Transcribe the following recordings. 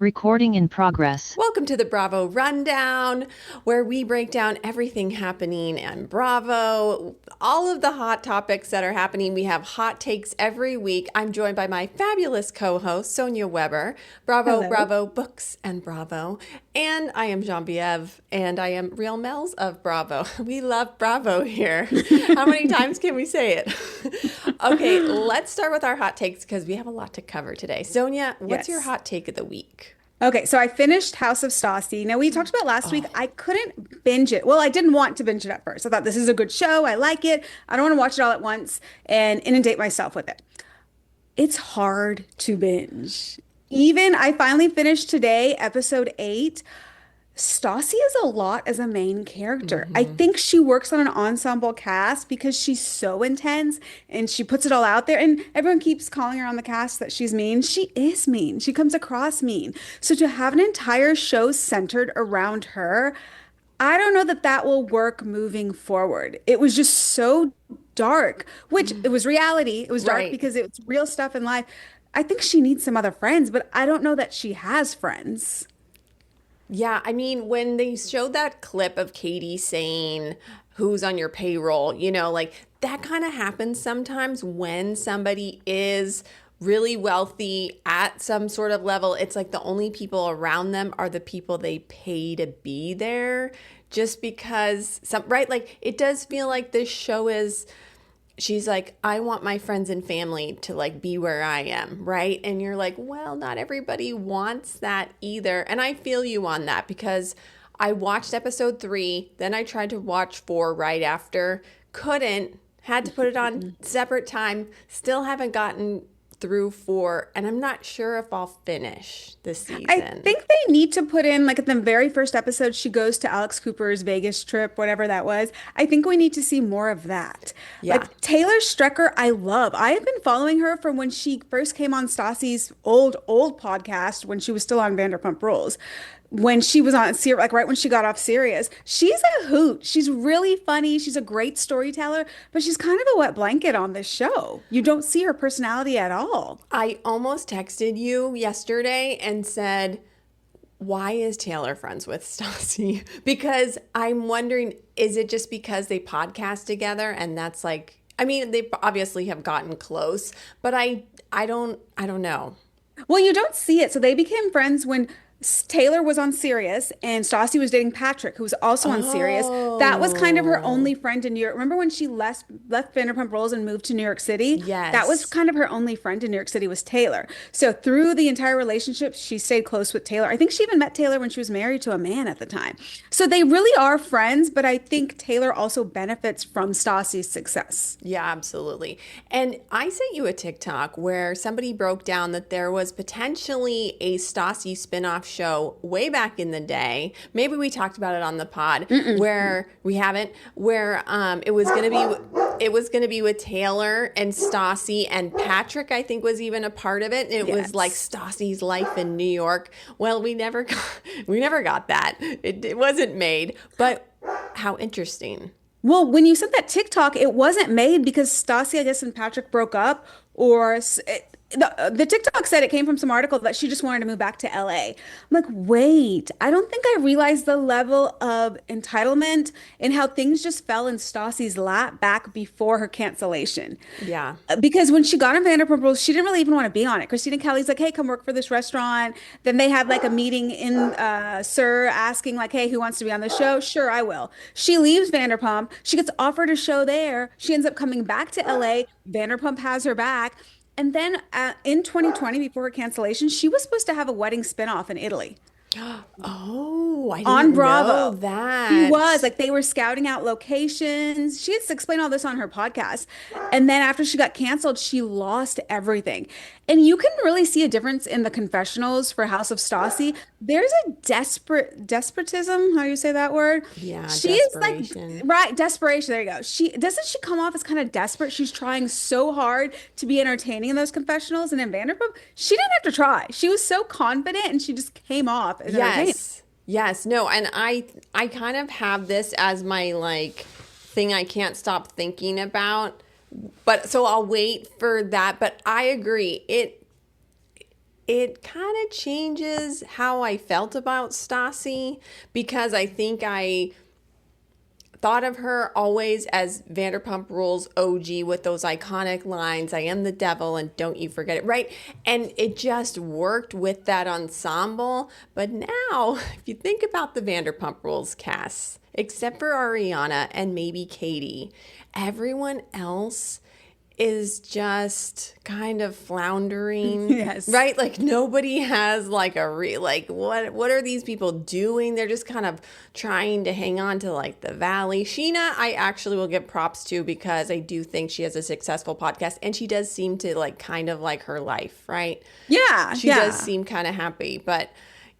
Recording in progress. Welcome to the Bravo Rundown, where we break down everything happening on Bravo, all of the hot topics that are happening. We have hot takes every week. I'm joined by my fabulous co-host, Sonia Weber. Bravo, Hello. Bravo, Books and Bravo. And I am Genevieve, and I am Real Melz of Bravo. We love Bravo here. How many times can we say it? Okay, let's start with our hot takes because we have a lot to cover today. Sonia, what's your hot take of the week? Okay, so I finished House of Stassi. Now, we talked about last week. I couldn't binge it. Well, I didn't want to binge it at first. I thought this is a good show. I like it. I don't want to watch it all at once and inundate myself with it. It's hard to binge. Even I finally finished today, episode 8. Stassi is a lot as a main character. I think she works on an ensemble cast because she's so intense and she puts it all out there. And everyone keeps calling her on the cast that she's mean. She is mean. She comes across mean. So to have an entire show centered around her, I don't know that that will work moving forward. It was just so dark, which it was reality. It was dark Right. because it's real stuff in life. I think she needs some other friends, but I don't know that she has friends. Yeah, I mean, when they showed that clip of Katie saying, who's on your payroll, like that kind of happens sometimes when somebody is really wealthy at some sort of level. It's like the only people around them are the people they pay to be there just because right? Like it does feel like this show is. She's like, I want my friends and family to like be where I am, right? And you're like, well, not everybody wants that either. And I feel you on that because I watched episode 3, then I tried to watch 4 right after, couldn't, had to put it on separate time, still haven't gotten through 4, and I'm not sure if I'll finish this season. I think they need to put in, like, at the very first episode, she goes to Alex Cooper's Vegas trip, whatever that was. I think we need to see more of that. Yeah. Like, Taylor Strecker, I love. I have been following her from when she first came on Stassi's old podcast when she was still on Vanderpump Rules. When she was on, like right when she got off Sirius, she's a hoot. She's really funny. She's a great storyteller, but she's kind of a wet blanket on this show. You don't see her personality at all. I almost texted you yesterday and said, why is Taylor friends with Stassi? Because I'm wondering, is it just because they podcast together and that's like, I mean, they obviously have gotten close, but I don't know. Well, you don't see it. So they became friends when Taylor was on Sirius and Stassi was dating Patrick, who was also on Sirius. That was kind of her only friend in New York. Remember when she left Vanderpump Rules and moved to New York City? Yes. That was kind of her only friend in New York City was Taylor. So through the entire relationship, she stayed close with Taylor. I think she even met Taylor when she was married to a man at the time. So they really are friends, but I think Taylor also benefits from Stassi's success. Yeah, absolutely. And I sent you a TikTok where somebody broke down that there was potentially a Stassi spinoff show way back in the day. Maybe we talked about it on the pod where we haven't, where it was going to be with Taylor and Stassi and Patrick, I think was even a part of it. It was like Stassi's life in New York. Well, we never got that. It wasn't made, but how interesting. Well, when you sent that TikTok, it wasn't made because Stassi, I guess, and Patrick broke up, or the TikTok said it came from some article that she just wanted to move back to LA. I'm like, wait, I don't think I realized the level of entitlement and how things just fell in Stassi's lap back before her cancellation. Yeah. Because when she got on Vanderpump Rules, she didn't really even want to be on it. Christina Kelly's like, hey, come work for this restaurant. Then they had like a meeting in Sir asking like, hey, who wants to be on the show? Sure, I will. She leaves Vanderpump. She gets offered a show there. She ends up coming back to LA. Vanderpump has her back. And then in 2020, before her cancellation, she was supposed to have a wedding spinoff in Italy. Oh, I On didn't Bravo. know that. She was like they were scouting out locations. She had to explain all this on her podcast. And then after she got canceled, she lost everything. And you can really see a difference in the confessionals for House of Stassi. There's a despotism, how do you say that word? Yeah, she is desperation. like right, desperation. There you go. She come off as kind of desperate. She's trying so hard to be entertaining in those confessionals. And in Vanderpump, she didn't have to try. She was so confident and she just came off as entertaining. Yes. No, and I kind of have this as my like thing I can't stop thinking about. But so I'll wait for that, but I agree. it kind of changes how I felt about Stassi, because I think I thought of her always as Vanderpump Rules OG with those iconic lines, I am the devil and don't you forget it, right? And it just worked with that ensemble. But now, if you think about the Vanderpump Rules cast, except for Ariana and maybe Katie, everyone else is just kind of floundering. Yes. Right? Like nobody has like what are these people doing? They're just kind of trying to hang on to like the valley. Sheena, I actually will give props to, because I do think she has a successful podcast and she does seem to like kind of like her life, right? Yeah. She does seem kind of happy, but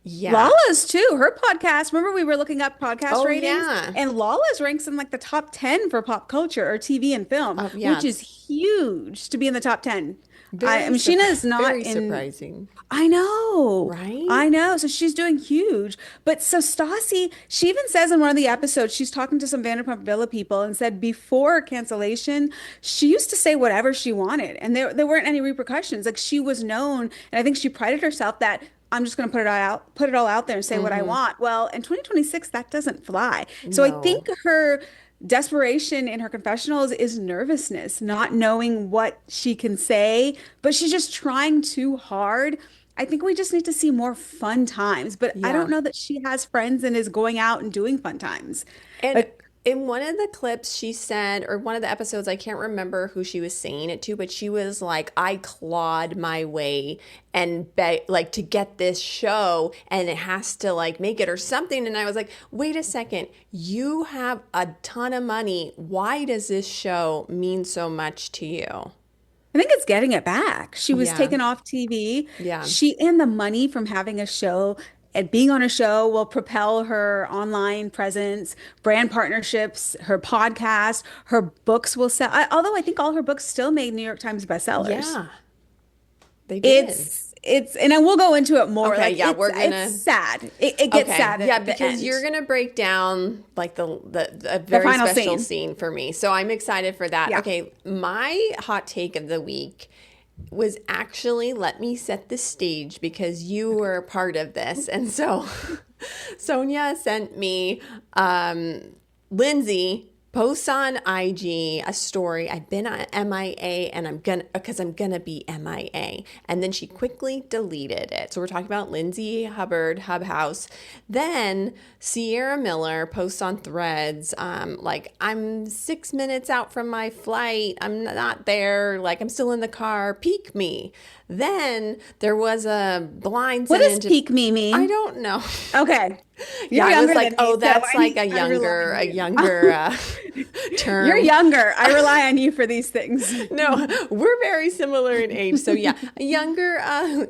yeah. Lala's too. Her podcast. Remember we were looking up podcast ratings? Yeah. And Lala's ranks in like the top 10 for pop culture or TV and film, which is huge to be in the top 10. I mean, Sheena is not very surprising. I know. Right? I know. So she's doing huge. But so Stassi, she even says in one of the episodes, she's talking to some Vanderpump Villa people and said before cancellation, she used to say whatever she wanted. And there weren't any repercussions. Like she was known. And I think she prided herself that I'm just going to put it all out there and say what I want. Well, in 2026, that doesn't fly. So I think her desperation in her confessionals is nervousness, not knowing what she can say, but she's just trying too hard. I think we just need to see more fun times, but I don't know that she has friends and is going out and doing fun times. And in one of the clips she said, or one of the episodes, I can't remember who she was saying it to, but she was like, I clawed my way and like to get this show and it has to like make it or something. And I was like, wait a second, you have a ton of money. Why does this show mean so much to you? I think it's getting it back. She was taken off TV. Yeah. She and the money from having a show and being on a show will propel her online presence, brand partnerships, her podcast, her books will sell. Although I think all her books still made New York Times bestsellers. Yeah, they did. And I will go into it more. Okay, like, it's sad. It gets sad. Yeah, because you're gonna break down like the very final special scene for me. So I'm excited for that. Yeah. Okay, my hot take of the week was actually, let me set the stage because you were a part of this. And so Sonia sent me Lindsay posts on IG a story. I've been on MIA and I'm gonna be MIA. And then she quickly deleted it. So we're talking about Lindsay Hubbard, Hub House. Then Sierra Miller posts on Threads, like, I'm 6 minutes out from my flight. I'm not there. Like, I'm still in the car. Peek me. Then there was a blind. What does peek me mean? I don't know. Okay. Yeah, I was like, oh, that's like a younger term. You're younger. I rely on you for these things. No, we're very similar in age. So yeah, a younger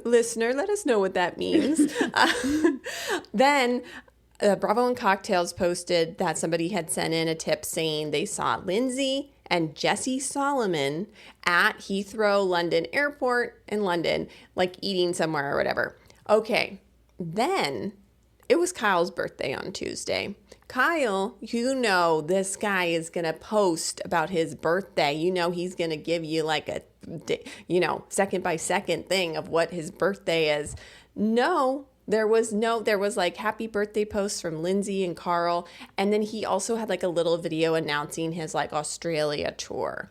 listener, let us know what that means. Then Bravo and Cocktails posted that somebody had sent in a tip saying they saw Lindsay and Jesse Solomon at Heathrow London Airport in London, like eating somewhere or whatever. Okay, then it was Kyle's birthday on Tuesday. Kyle, you know this guy is going to post about his birthday. You know he's going to give you like a, second by second thing of what his birthday is. No, there was like happy birthday posts from Lindsay and Carl. And then he also had like a little video announcing his like Australia tour.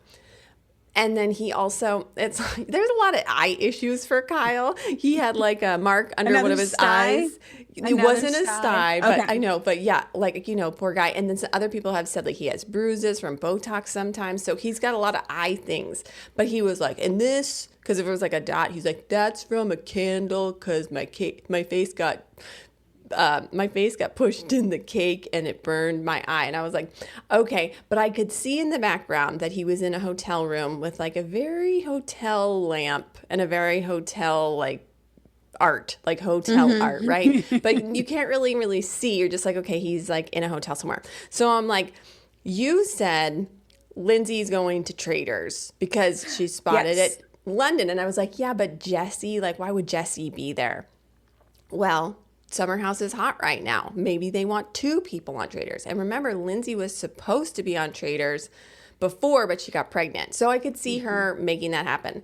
And then he also, it's like, there's a lot of eye issues for Kyle. He had like a mark under one of his eyes. It wasn't a sty, but okay. I know. But yeah, like, poor guy. And then some other people have said like he has bruises from Botox sometimes. So he's got a lot of eye things. But he was like, and this, because if it was like a dot, he's like, that's from a candle because my face got pushed in the cake and it burned my eye. And I was like, okay. But I could see in the background that he was in a hotel room with like a very hotel lamp and a very hotel like art, like hotel art, right? But you can't really see. You're just like, okay, he's like in a hotel somewhere. So I'm like, you said Lindsay's going to Traders because she spotted it London. And I was like, yeah, but Jesse, like, why would Jesse be there? Well, Summer House is hot right now. Maybe they want 2 people on Traders. And remember, Lindsay was supposed to be on Traders before, but she got pregnant. So I could see her making that happen.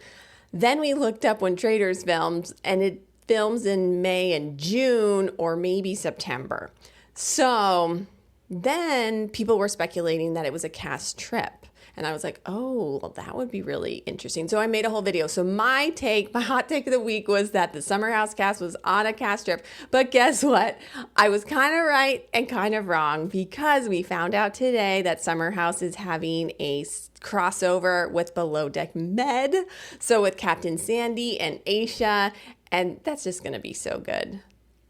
Then we looked up when Traders filmed, and it films in May and June or maybe September. So then people were speculating that it was a cast trip. And I was like, oh, well, that would be really interesting. So I made a whole video. So my hot take of the week was that the Summer House cast was on a cast trip. But guess what? I was kind of right and kind of wrong, because we found out today that Summer House is having a crossover with Below Deck Med. So with Captain Sandy and Aisha, and that's just going to be so good.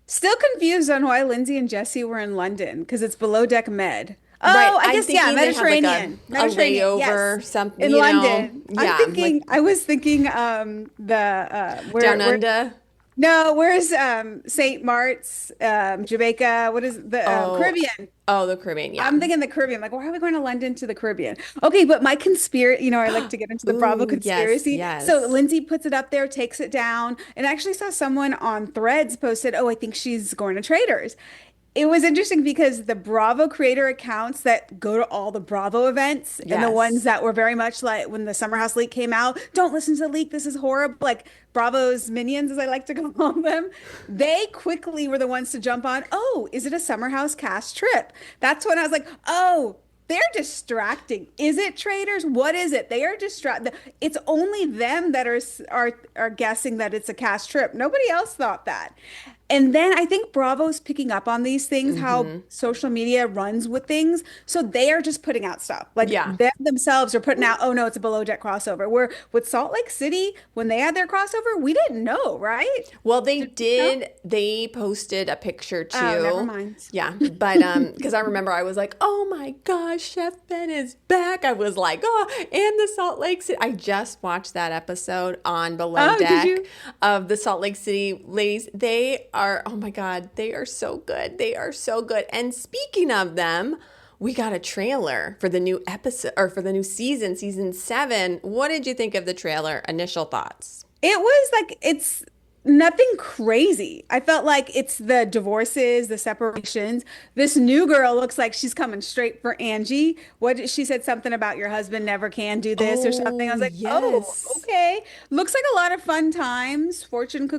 Still confused on why Lindsay and Jesse were in London, because it's Below Deck Med. Oh, Right. I guess, yeah, Mediterranean. Like a layover, yes. something, In you London. know. Yeah, I was thinking Down Under. No, where's St. Mart's, Jamaica? What is the Caribbean? Oh, the Caribbean, yeah. I'm thinking the Caribbean. Like, why are we going to London to the Caribbean? Okay, but my conspiracy, I like to get into the Bravo conspiracy. Yes. So Lindsay puts it up there, takes it down, and I actually saw someone on Threads posted, oh, I think she's going to Traders. It was interesting because the Bravo creator accounts that go to all the Bravo events and the ones that were very much like when the Summer House leak came out, don't listen to the leak, this is horrible. Like Bravo's minions, as I like to call them, they quickly were the ones to jump on, oh, is it a Summer House cast trip? That's when I was like, oh, they're distracting. Is it Traders? What is it? They are distracted. It's only them that are guessing that it's a cast trip. Nobody else thought that. And then I think Bravo's picking up on these things, how social media runs with things. So they are just putting out stuff. Like them themselves are putting out, oh no, it's a Below Deck crossover. Where with Salt Lake City, when they had their crossover, we didn't know, right? Well, they did. They posted a picture too. Oh, never mind. Yeah, but because I remember I was like, oh my gosh, Chef Ben is back. I was like, oh, and the Salt Lake City. I just watched that episode on Below Deck of the Salt Lake City ladies. They are, oh my God, they are so good. They are so good. And speaking of them, we got a trailer for the new episode, or for the new season, season 7. What did you think of the trailer? Initial thoughts? It was like, it's nothing crazy. I felt like it's the divorces, the separations. This new girl looks like she's coming straight for Angie. She said something about your husband never can do this or something. I was like, oh, okay. Looks like a lot of fun times. Fortunes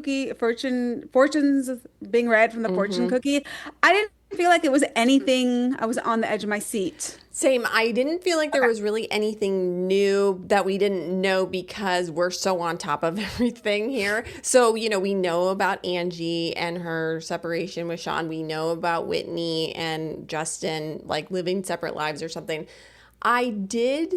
being read from the fortune cookie. I didn't feel like it was anything. I was on the edge of my seat. Same. I didn't feel like there was really anything new that we didn't know, because we're so on top of everything here. So, we know about Angie and her separation with Sean. We know about Whitney and Justin, like living separate lives or something. I did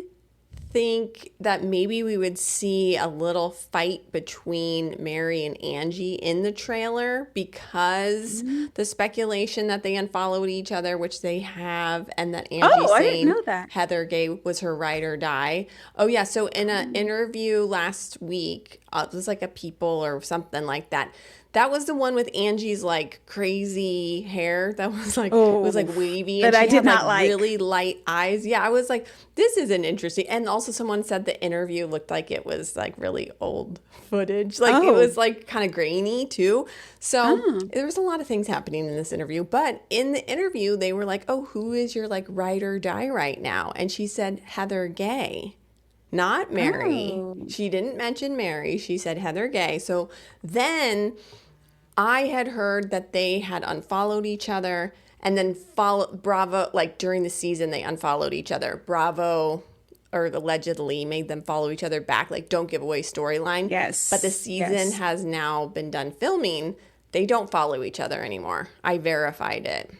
think that maybe we would see a little fight between Mary and Angie in the trailer, because the speculation that they unfollowed each other, which they have, and that Angie I saying didn't know that. Heather Gay was her ride or die. Oh yeah, so in an interview last week, it was like a People or something like that. That was the one with Angie's like crazy hair that was like, it was like wavy, and that she I did had not like like. really light eyes. Yeah, I was like, this isn't interesting. And also someone said the interview looked like it was like really old footage. Like it was like kind of grainy too. So there was a lot of things happening in this interview. But in the interview, they were like, oh, who is your like ride or die right now? And she said Heather Gay. Not Mary. She didn't mention Mary. She said Heather Gay. So then I had heard that they had unfollowed each other, and then Bravo, like during the season, they unfollowed each other. Bravo, or allegedly made them follow each other back, like don't give away storyline. Yes. But the season has now been done filming. They don't follow each other anymore. I verified it.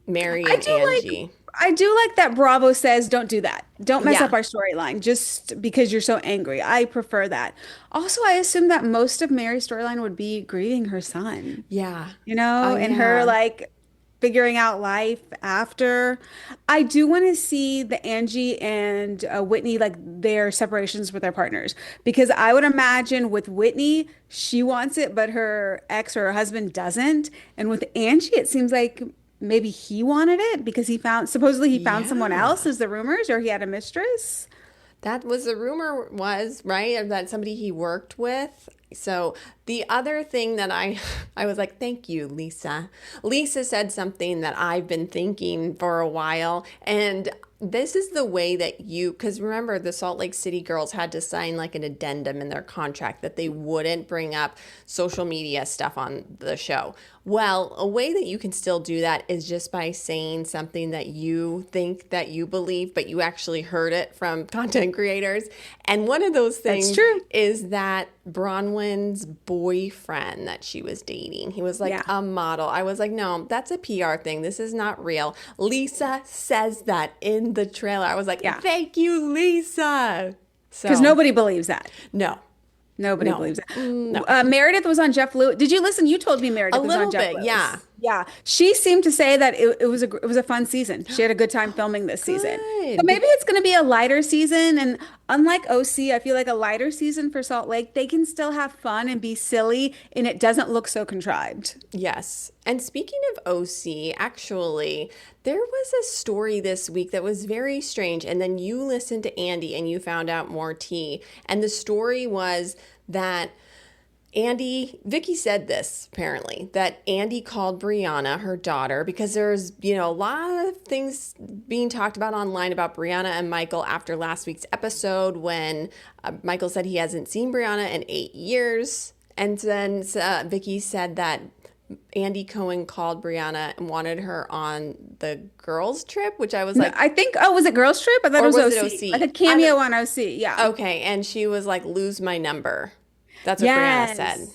Mary and Angie. I do like that Bravo says, don't do that. Don't mess up our storyline just because you're so angry. I prefer that. Also, I assume that most of Mary's storyline would be grieving her son. Yeah. And her like figuring out life after. I do want to see the Angie and Whitney, like their separations with their partners, because I would imagine with Whitney, she wants it, but her ex or her husband doesn't. And with Angie, it seems like maybe he wanted it because supposedly he found someone else, is the rumors, or he had a mistress. That was the rumor, was, right? That somebody he worked with. So the other thing that I was like, thank you, Lisa. Lisa said something that I've been thinking for a while, and this is the way that because remember, the Salt Lake City girls had to sign like an addendum in their contract that they wouldn't bring up social media stuff on the show. Well, a way that you can still do that is just by saying something that you think that you believe, but you actually heard it from content creators. And one of those things is that Bronwyn's boyfriend that she was dating, he was like a model. I was like, no, that's a PR thing. This is not real. Lisa says that in the trailer. I was like, thank you, Lisa. Because nobody believes that. No. Nobody believes it. No. Meredith was on Jeff Lewis. Did you listen? You told me Meredith was on Jeff Lewis. Yeah. Yeah. She seemed to say that it was a fun season. She had a good time filming this season. But maybe it's going to be a lighter season. And unlike OC, I feel like a lighter season for Salt Lake, they can still have fun and be silly, and it doesn't look so contrived. Yes. And speaking of OC, actually, there was a story this week that was very strange. And then you listened to Andy and you found out more tea. And the story was that Vicky said this, apparently, that Andy called Brianna, her daughter, because there's, a lot of things being talked about online about Brianna and Michael after last week's episode when Michael said he hasn't seen Brianna in 8 years. And then Vicky said that Andy Cohen called Brianna and wanted her on the girls trip, which I was like, I think, was it girls trip? I thought it was OC. OC. Like a cameo on OC. Yeah. Okay. And she was like, lose my number. That's what Brianna said.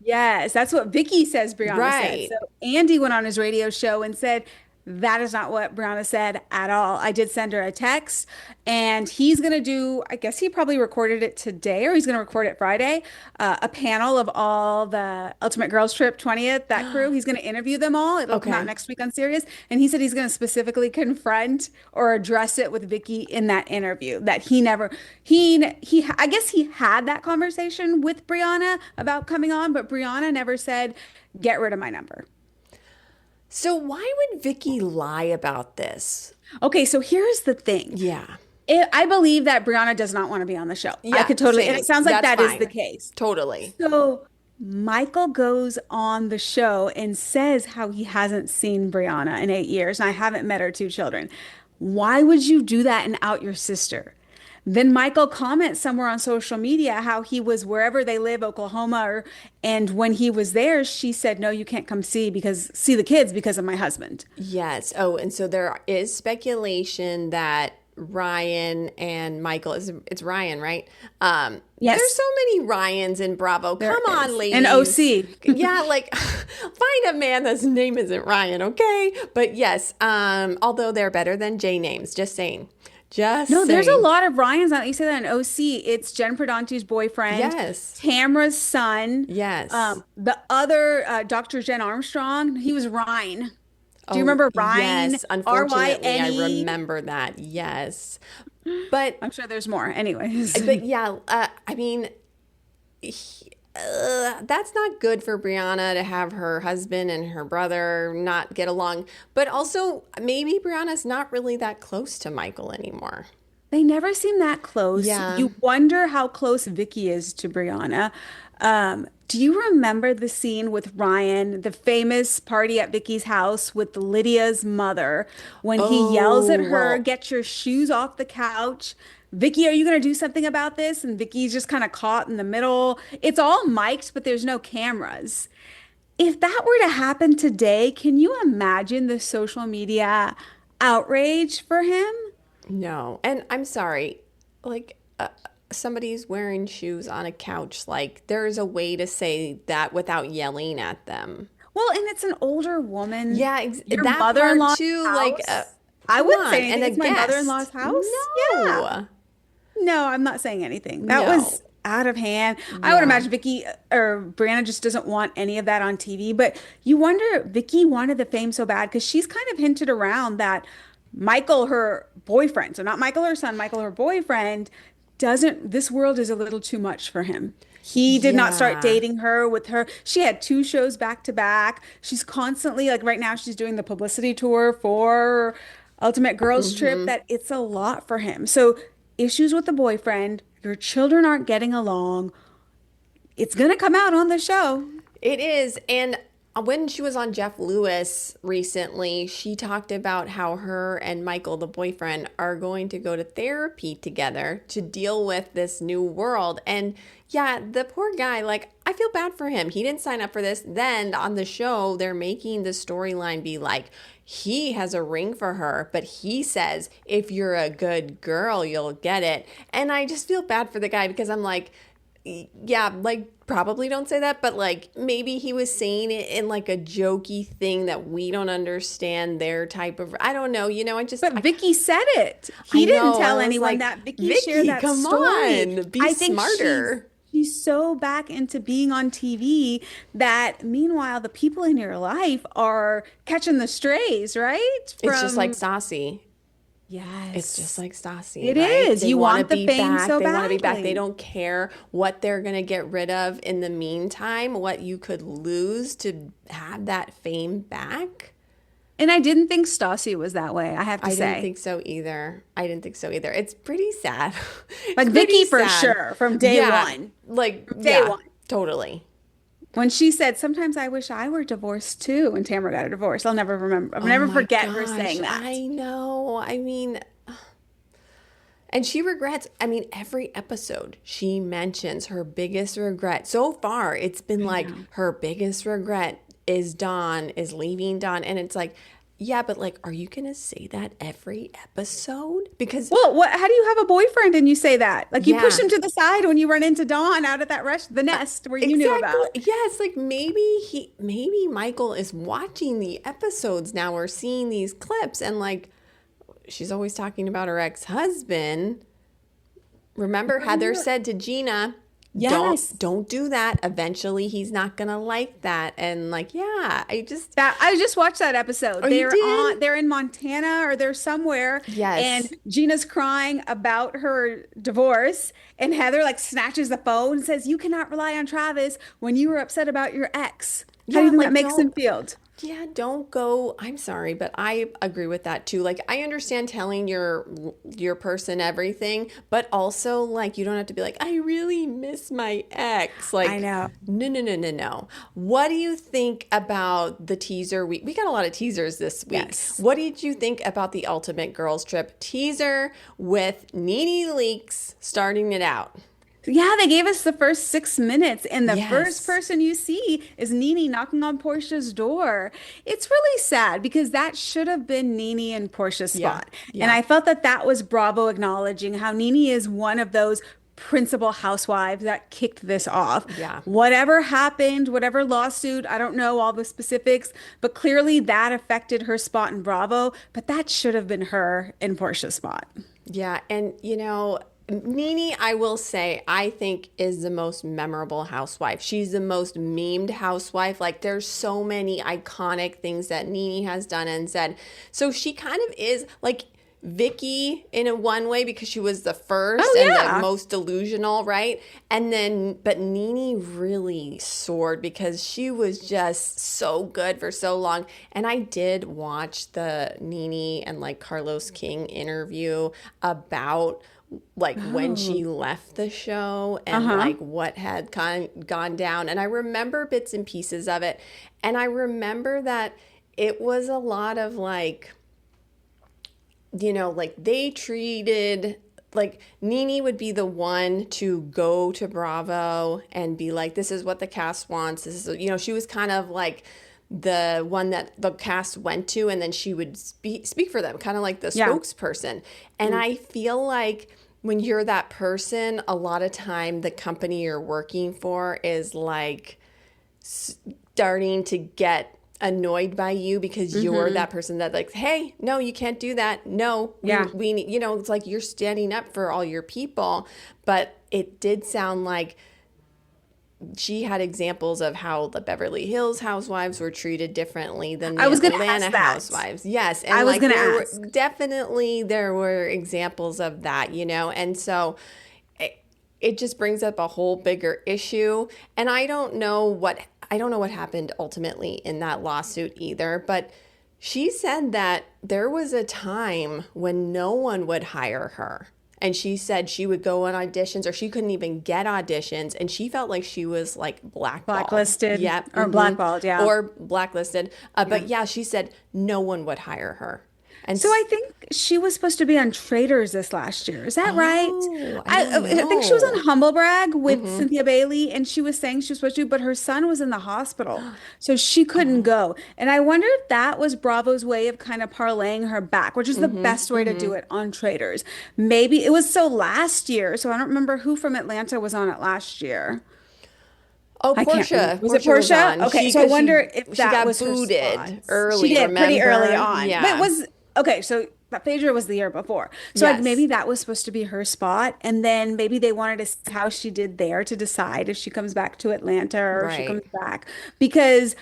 Yes. That's what Vicky says Brianna said. So Andy went on his radio show and said, that is not what Brianna said at all. I did send her a text, and he's going to do, I guess he probably recorded it today, or he's going to record it Friday, a panel of all the Ultimate Girls Trip 20th, that crew. He's going to interview them all. It'll come out next week on Sirius. And he said he's going to specifically confront or address it with Vicky in that interview, that I guess he had that conversation with Brianna about coming on, but Brianna never said, get rid of my number. So why would Vicky lie about this? Okay, so here's the thing. Yeah. I believe that Brianna does not want to be on the show. Yeah, I could totally, same. And it sounds like That's that is fine. the case. Totally. So Michael goes on the show and says how he hasn't seen Brianna in 8 years, and I haven't met her 2 children. Why would you do that and out your sister? Then Michael comments somewhere on social media how he was wherever they live, Oklahoma, and when he was there, she said, no, you can't come see the kids because of my husband. Yes. Oh, and so there is speculation that Ryan and Michael, it's Ryan, right? Yes. There's so many Ryans in Bravo. Come on, ladies. And OC. Yeah, like find a man that's name isn't Ryan, okay? But yes, although they're better than J names, just saying. There's a lot of Ryans on. You say that in OC. It's Jen Perdante's boyfriend. Yes. Tamra's son. Yes. The other Dr. Jen Armstrong. He was Ryan. Do you remember Ryan? Yes. Unfortunately, R-Y-N-E? I remember that. Yes. But I'm sure there's more. Anyways. But yeah, I mean, that's not good for Brianna to have her husband and her brother not get along. But also, maybe Brianna's not really that close to Michael anymore. They never seem that close. Yeah. You wonder how close Vicky is to Brianna. Do you remember the scene with Ryan, the famous party at Vicky's house with Lydia's mother, when he yells at her, get your shoes off the couch? Vicky, are you going to do something about this? And Vicky's just kind of caught in the middle. It's all mic'd, but there's no cameras. If that were to happen today, can you imagine the social media outrage for him? No. And I'm sorry, like somebody's wearing shoes on a couch. Like there's a way to say that without yelling at them. Well, and it's an older woman. Yeah, your that mother-in-law part too. house. Like I wouldn't say anything. And it's my mother-in-law's house. No. Yeah. No, I'm not saying anything. That No. was out of hand. I would imagine Vicky or Brianna just doesn't want any of that on TV. But you wonder, Vicky wanted the fame so bad because she's kind of hinted around that Michael, her boyfriend, so not Michael, her son, Michael, her boyfriend, this world is a little too much for him. He did not start dating her with her. She had 2 shows back to back. She's constantly, like right now, she's doing the publicity tour for Ultimate Girls Trip, that it's a lot for him. So issues with the boyfriend, your children aren't getting along. It's going to come out on the show. It is. And when she was on Jeff Lewis recently, she talked about how her and Michael, the boyfriend, are going to go to therapy together to deal with this new world. And yeah, the poor guy, like, I feel bad for him. He didn't sign up for this. Then on the show, they're making the storyline be like, he has a ring for her, but he says, if you're a good girl, you'll get it. And I just feel bad for the guy because I'm like, yeah, like, probably don't say that, but like maybe he was saying it in like a jokey thing that we don't understand their type of, I don't know, But Vicky said it. He didn't tell anyone like, that. Vicky shared that come story. on, be smarter. She's so back into being on TV that meanwhile the people in your life are catching the strays, right? It's just like Stassi. Yes. It's just like Stassi. It right? is. They You want the fame back. so They want to be back. badly. They don't care what they're going to get rid of in the meantime, what you could lose to have that fame back. And I didn't think Stassi was that way, I have to I say. didn't think so either. It's pretty sad. Like It's Vicky pretty for sad. sure, from day one. Like, Day yeah, one. totally. When she said, sometimes I wish I were divorced too, when Tamara got a divorce. I'll never remember. I'll Oh never my forget her gosh, saying that. I know. I mean, and she regrets, I mean, every episode she mentions her biggest regret. So far, it's been like her biggest regret is leaving Don. And it's like, yeah, but like, are you going to say that every episode? Because Well, how do you have a boyfriend and you say that? Like you Yeah. push him to the side when you run into Dawn out at that the nest where you knew about. Yes, like maybe Michael is watching the episodes now or seeing these clips and like she's always talking about her ex-husband. Remember Heather said to Gina, Yes. don't do that. Eventually he's not gonna like that. And like, yeah, I I just watched that episode. Oh, you did? They're in Montana or they're somewhere. Yes. And Gina's crying about her divorce. And Heather like snatches the phone and says, you cannot rely on Travis when you were upset about your ex. How do you think like, that makes him feel? Yeah, don't go. I'm sorry, but I agree with that too. Like, I understand telling your person everything, but also like you don't have to be like, I really miss my ex. Like, I know. No. What do you think about the teaser? We got a lot of teasers this week. Yes. What did you think about the Ultimate Girls Trip teaser with Nene Leakes starting it out? Yeah, they gave us the first 6 minutes, and the Yes. first person you see is Nene knocking on Portia's door. It's really sad because that should have been Nene and Portia's spot. Yeah. And I felt that that was Bravo acknowledging how Nene is one of those principal housewives that kicked this off. Yeah. Whatever happened, whatever lawsuit, I don't know all the specifics, but clearly that affected her spot in Bravo, but that should have been her in Portia's spot. Yeah, and Nene, I will say, I think is the most memorable housewife. She's the most memed housewife. Like, there's so many iconic things that Nene has done and said. So she kind of is like Vicky in a one way because she was the first and the most delusional, right? And then, but Nene really soared because she was just so good for so long. And I did watch the Nene and like Carlos King interview about like when she left the show and like what had gone down. And I remember bits and pieces of it. And I remember that it was a lot of like, like they treated, like Nene would be the one to go to Bravo and be like, this is what the cast wants. This is, she was kind of like the one that the cast went to, and then she would speak for them, kind of like the spokesperson. And I feel like when you're that person, a lot of time the company you're working for is like starting to get annoyed by you because you're that person that like, hey, no, you can't do that. No, we need, it's like you're standing up for all your people. But it did sound like she had examples of how the Beverly Hills housewives were treated differently than the Atlanta housewives. Yes. And I was going to ask. Definitely there were examples of that, and so it just brings up a whole bigger issue. And I don't know what happened ultimately in that lawsuit either, but she said that there was a time when no one would hire her. And she said she would go on auditions or she couldn't even get auditions. And she felt like she was like blackballed. Blacklisted Yep. or blackballed, yeah. Or blacklisted. Yeah. But yeah, she said no one would hire her. And So I think she was supposed to be on Traders this last year. Is that right? oh, I I, don't I think she was on know. Humble Brag with Cynthia Bailey, and she was saying she was supposed to, but her son was in the hospital, so she couldn't go. And I wonder if that was Bravo's way of kind of parlaying her back, which is the best way to do it on Traders. Maybe it was so last year, so I don't remember who from Atlanta was on it last year. Oh, I can't remember. Portia. Was it Portia was Portia? on. Okay, She, so I 'cause wonder if she that got was her spot. booted She early, did pretty early remember? on. But it Yeah. was okay, so that Phaedra was the year before. So like Yes. maybe that was supposed to be her spot. And then maybe they wanted to see how she did there to decide if she comes back to Atlanta or if she Right. comes back. Because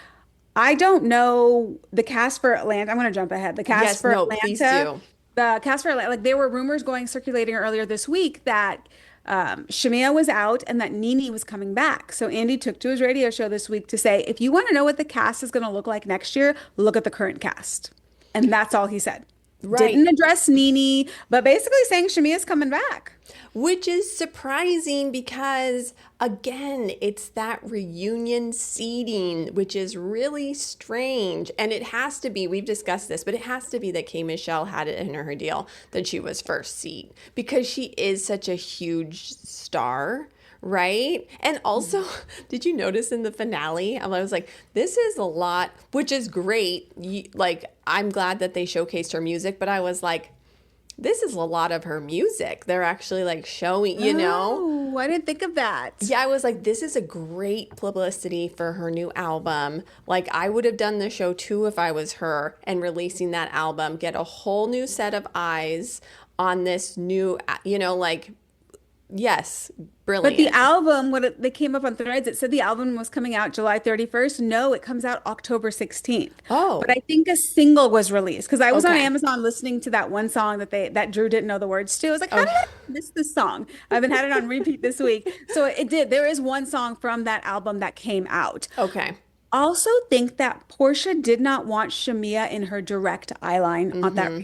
I don't know the cast for Atlanta. I'm going to jump ahead. The cast Yes, for no, please Atlanta, do. the cast for Atlanta, like there were rumors going circulating earlier this week that Shamia was out and that Nene was coming back. So Andy took to his radio show this week to say, if you want to know what the cast is going to look like next year, look at the current cast. And that's all he said. Right. Didn't address Nene, but basically saying Shamia's coming back. Which is surprising because, again, it's that reunion seating, which is really strange. And it has to be, we've discussed this, but it has to be that K. Michelle had it in her deal that she was first seat because she is such a huge star. Right. And also, did you notice in the finale? I was like, this is a lot, which is great. Like, I'm glad that they showcased her music, but I was like, this is a lot of her music. They're actually like showing, you know? Oh, I didn't think of that. Yeah, I was like, this is a great publicity for her new album. Like, I would have done the show too if I was her and releasing that album, get a whole new set of eyes on this new, like, yes, But the brilliant. album, they came up on Threads, it said the album was coming out July 31st. No, it comes out October 16th. Oh, But I think a single was released because I was on okay. Amazon listening to that one song that Drew didn't know the words to. I was like, how did Okay. I miss this song? I've been had it on repeat this week. So it did. There is one song from that album that came out. Okay. Also think that Portia did not want Shamia in her direct eye line on that. So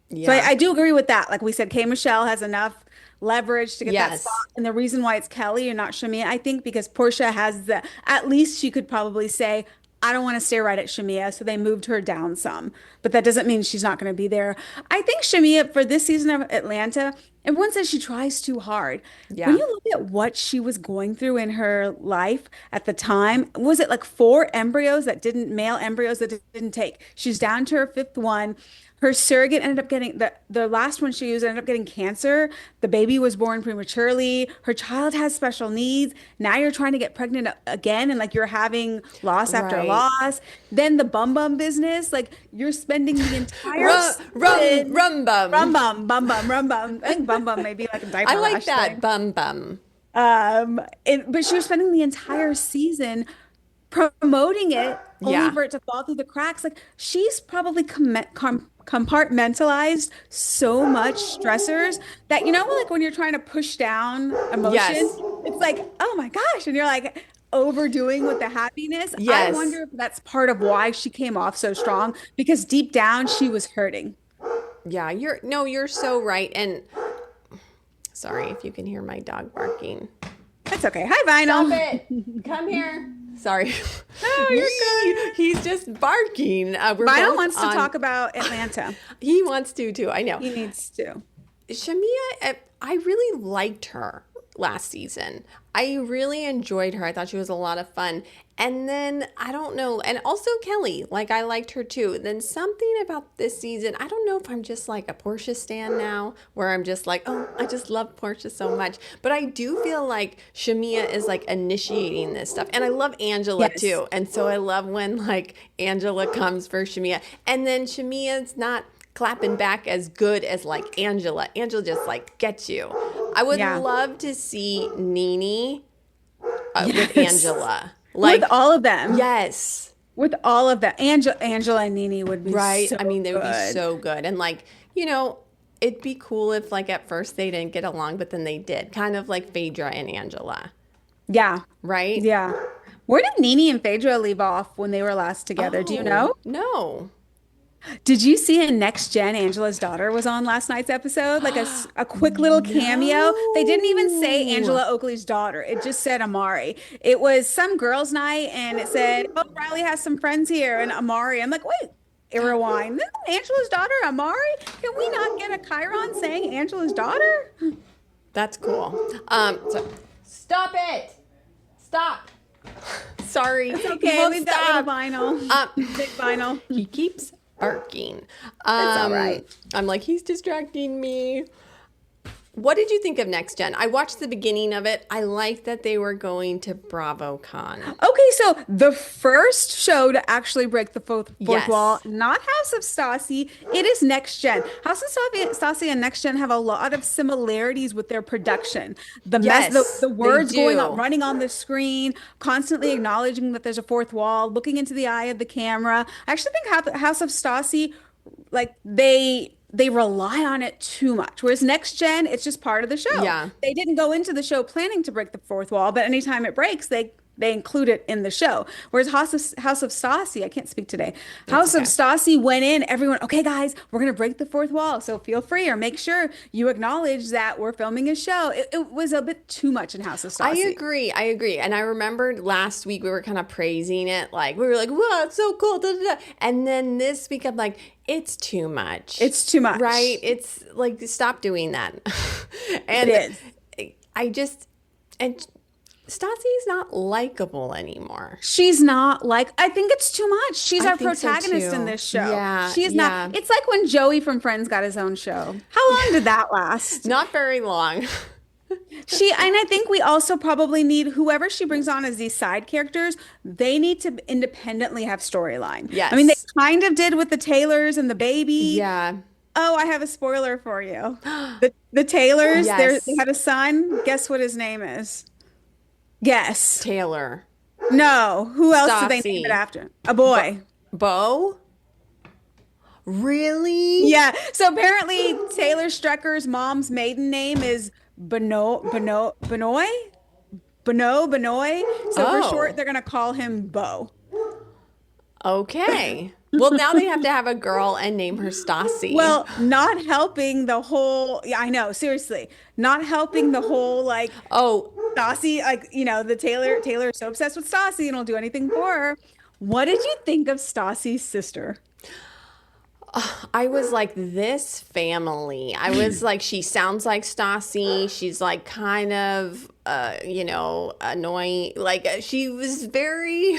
Yeah. I do agree with that. Like we said, K. Michelle has enough leverage to get that spot. Yes. And the reason why it's Kelly and not Shamia, I think because Portia has at least she could probably say, I don't want to stay right at Shamia. So they moved her down some. But that doesn't mean she's not going to be there. I think Shamia for this season of Atlanta, everyone says she tries too hard. When Yeah. you look at what she was going through in her life at the time, was it like male embryos that didn't take? She's down to her fifth one. Her surrogate ended up getting the last one she used ended up getting cancer. The baby was born prematurely. Her child has special needs. Now you're trying to get pregnant again and like you're having loss after Right. loss. Then the bum bum business, like you're spending the entire Rum, rum bum. rum bum. I think bum bum may be like a diaper I like rash that thing. bum bum. But she was spending the entire season promoting it only Yeah. for it to fall through the cracks. Like she's probably compartmentalized so much stressors that like when you're trying to push down emotion, Yes. it's like, oh my gosh, and you're like overdoing with the happiness. I Yes. wonder if that's part of why she came off so strong because deep down she was hurting. Yeah, you're so right. And sorry if you can hear my dog barking. That's okay. Hi, Stop Vinyl. it. Come here. Sorry. No, you're good. He's just barking. We're Vinyl both wants to on. talk about Atlanta. He wants to too. I know. He needs to. Shamia, I really liked her last season. I really enjoyed her. I thought she was a lot of fun. And then, I don't know, and also Kelly, like I liked her too. Then something about this season, I don't know if I'm just like a Portia stan now, where I'm just like, oh, I just love Portia so much. But I do feel like Shamia is like initiating this stuff. And I love Angela Yes. too. And so I love when like Angela comes for Shamia. And then Shamia's not clapping back as good as like Angela. Angela just like gets you. I would Yeah. love to see Nene with Yes. Angela. Like, With all of them. yes, With all of them. Angela and Nene would be right. so I mean, they would be good. so good. And like, it'd be cool if like at first they didn't get along, but then they did. Kind of like Phaedra and Angela, Yeah. right? Yeah. Where did Nene and Phaedra leave off when they were last together? Do you Oh, know? no. Did you see in Next Gen, Angela's daughter was on last night's episode? Like a quick little cameo. They didn't even say No. Angela Oakley's daughter. It just said Amari. It was some girls' night and it said, oh, Riley has some friends here and Amari. I'm like, wait, rewind. This is Angela's daughter, Amari? Can we not get a Chiron saying Angela's daughter? That's cool. So stop it. Stop. Sorry. It's He okay. won't We've got stop. little vinyl. Big vinyl. He keeps barking. It's all right. I'm like, he's distracting me. What did you think of Next Gen? I watched the beginning of it. I liked that they were going to BravoCon. Okay, so the first show to actually break the fourth Yes. wall, not House of Stassi, it is Next Gen. House of Stassi and Next Gen have a lot of similarities with their production. The Yes, the words they going do. on, running on the screen, constantly acknowledging that there's a fourth wall, looking into the eye of the camera. I actually think House of Stassi, like they rely on it too much. Whereas Next Gen, it's just part of the show. Yeah. They didn't go into the show planning to break the fourth wall, but anytime it breaks, they include it in the show. Whereas House of Stassi, I can't speak today. House of okay. Stassi went in, everyone, okay, guys, we're gonna break the fourth wall. So feel free or make sure you acknowledge that we're filming a show. It was a bit too much in House of I Stassi. agree. I agree. And I remembered last week we were kind of praising it. Like, we were like, whoa, it's so cool. Da, da, da. And then this week I'm like, it's too much. It's too much. Right? It's like, stop doing that. And It I just, and Stassi's not likable anymore. She's not like, I think it's too much. She's I our think so, protagonist too. in this show. Yeah, She is yeah. not. It's like when Joey from Friends got his own show. How long did that last? Not very long. And I think we also probably need whoever she brings on as these side characters, they need to independently have storyline. Yes. I mean, they kind of did with the Taylors and the baby. Yeah. Oh, I have a spoiler for you. The Taylors, Yes. they had a son. Guess what his name is? Guess. Taylor. No. Who else did they name Stassi. it after? A boy. Bo? Really? Yeah. So apparently Taylor Strecker's mom's maiden name is Benoy. So for Oh. short, they're gonna call him Bo. Okay. Well, now they have to have a girl and name her Stassi. Well, not helping the whole. Yeah, I know. Seriously, not helping the whole like oh, Stassi. Like the Taylor is so obsessed with Stassi and will do anything for her. What did you think of Stassi's sister? I was like, this family. I was like, she sounds like Stassi. She's like kind of, annoying. Like she was very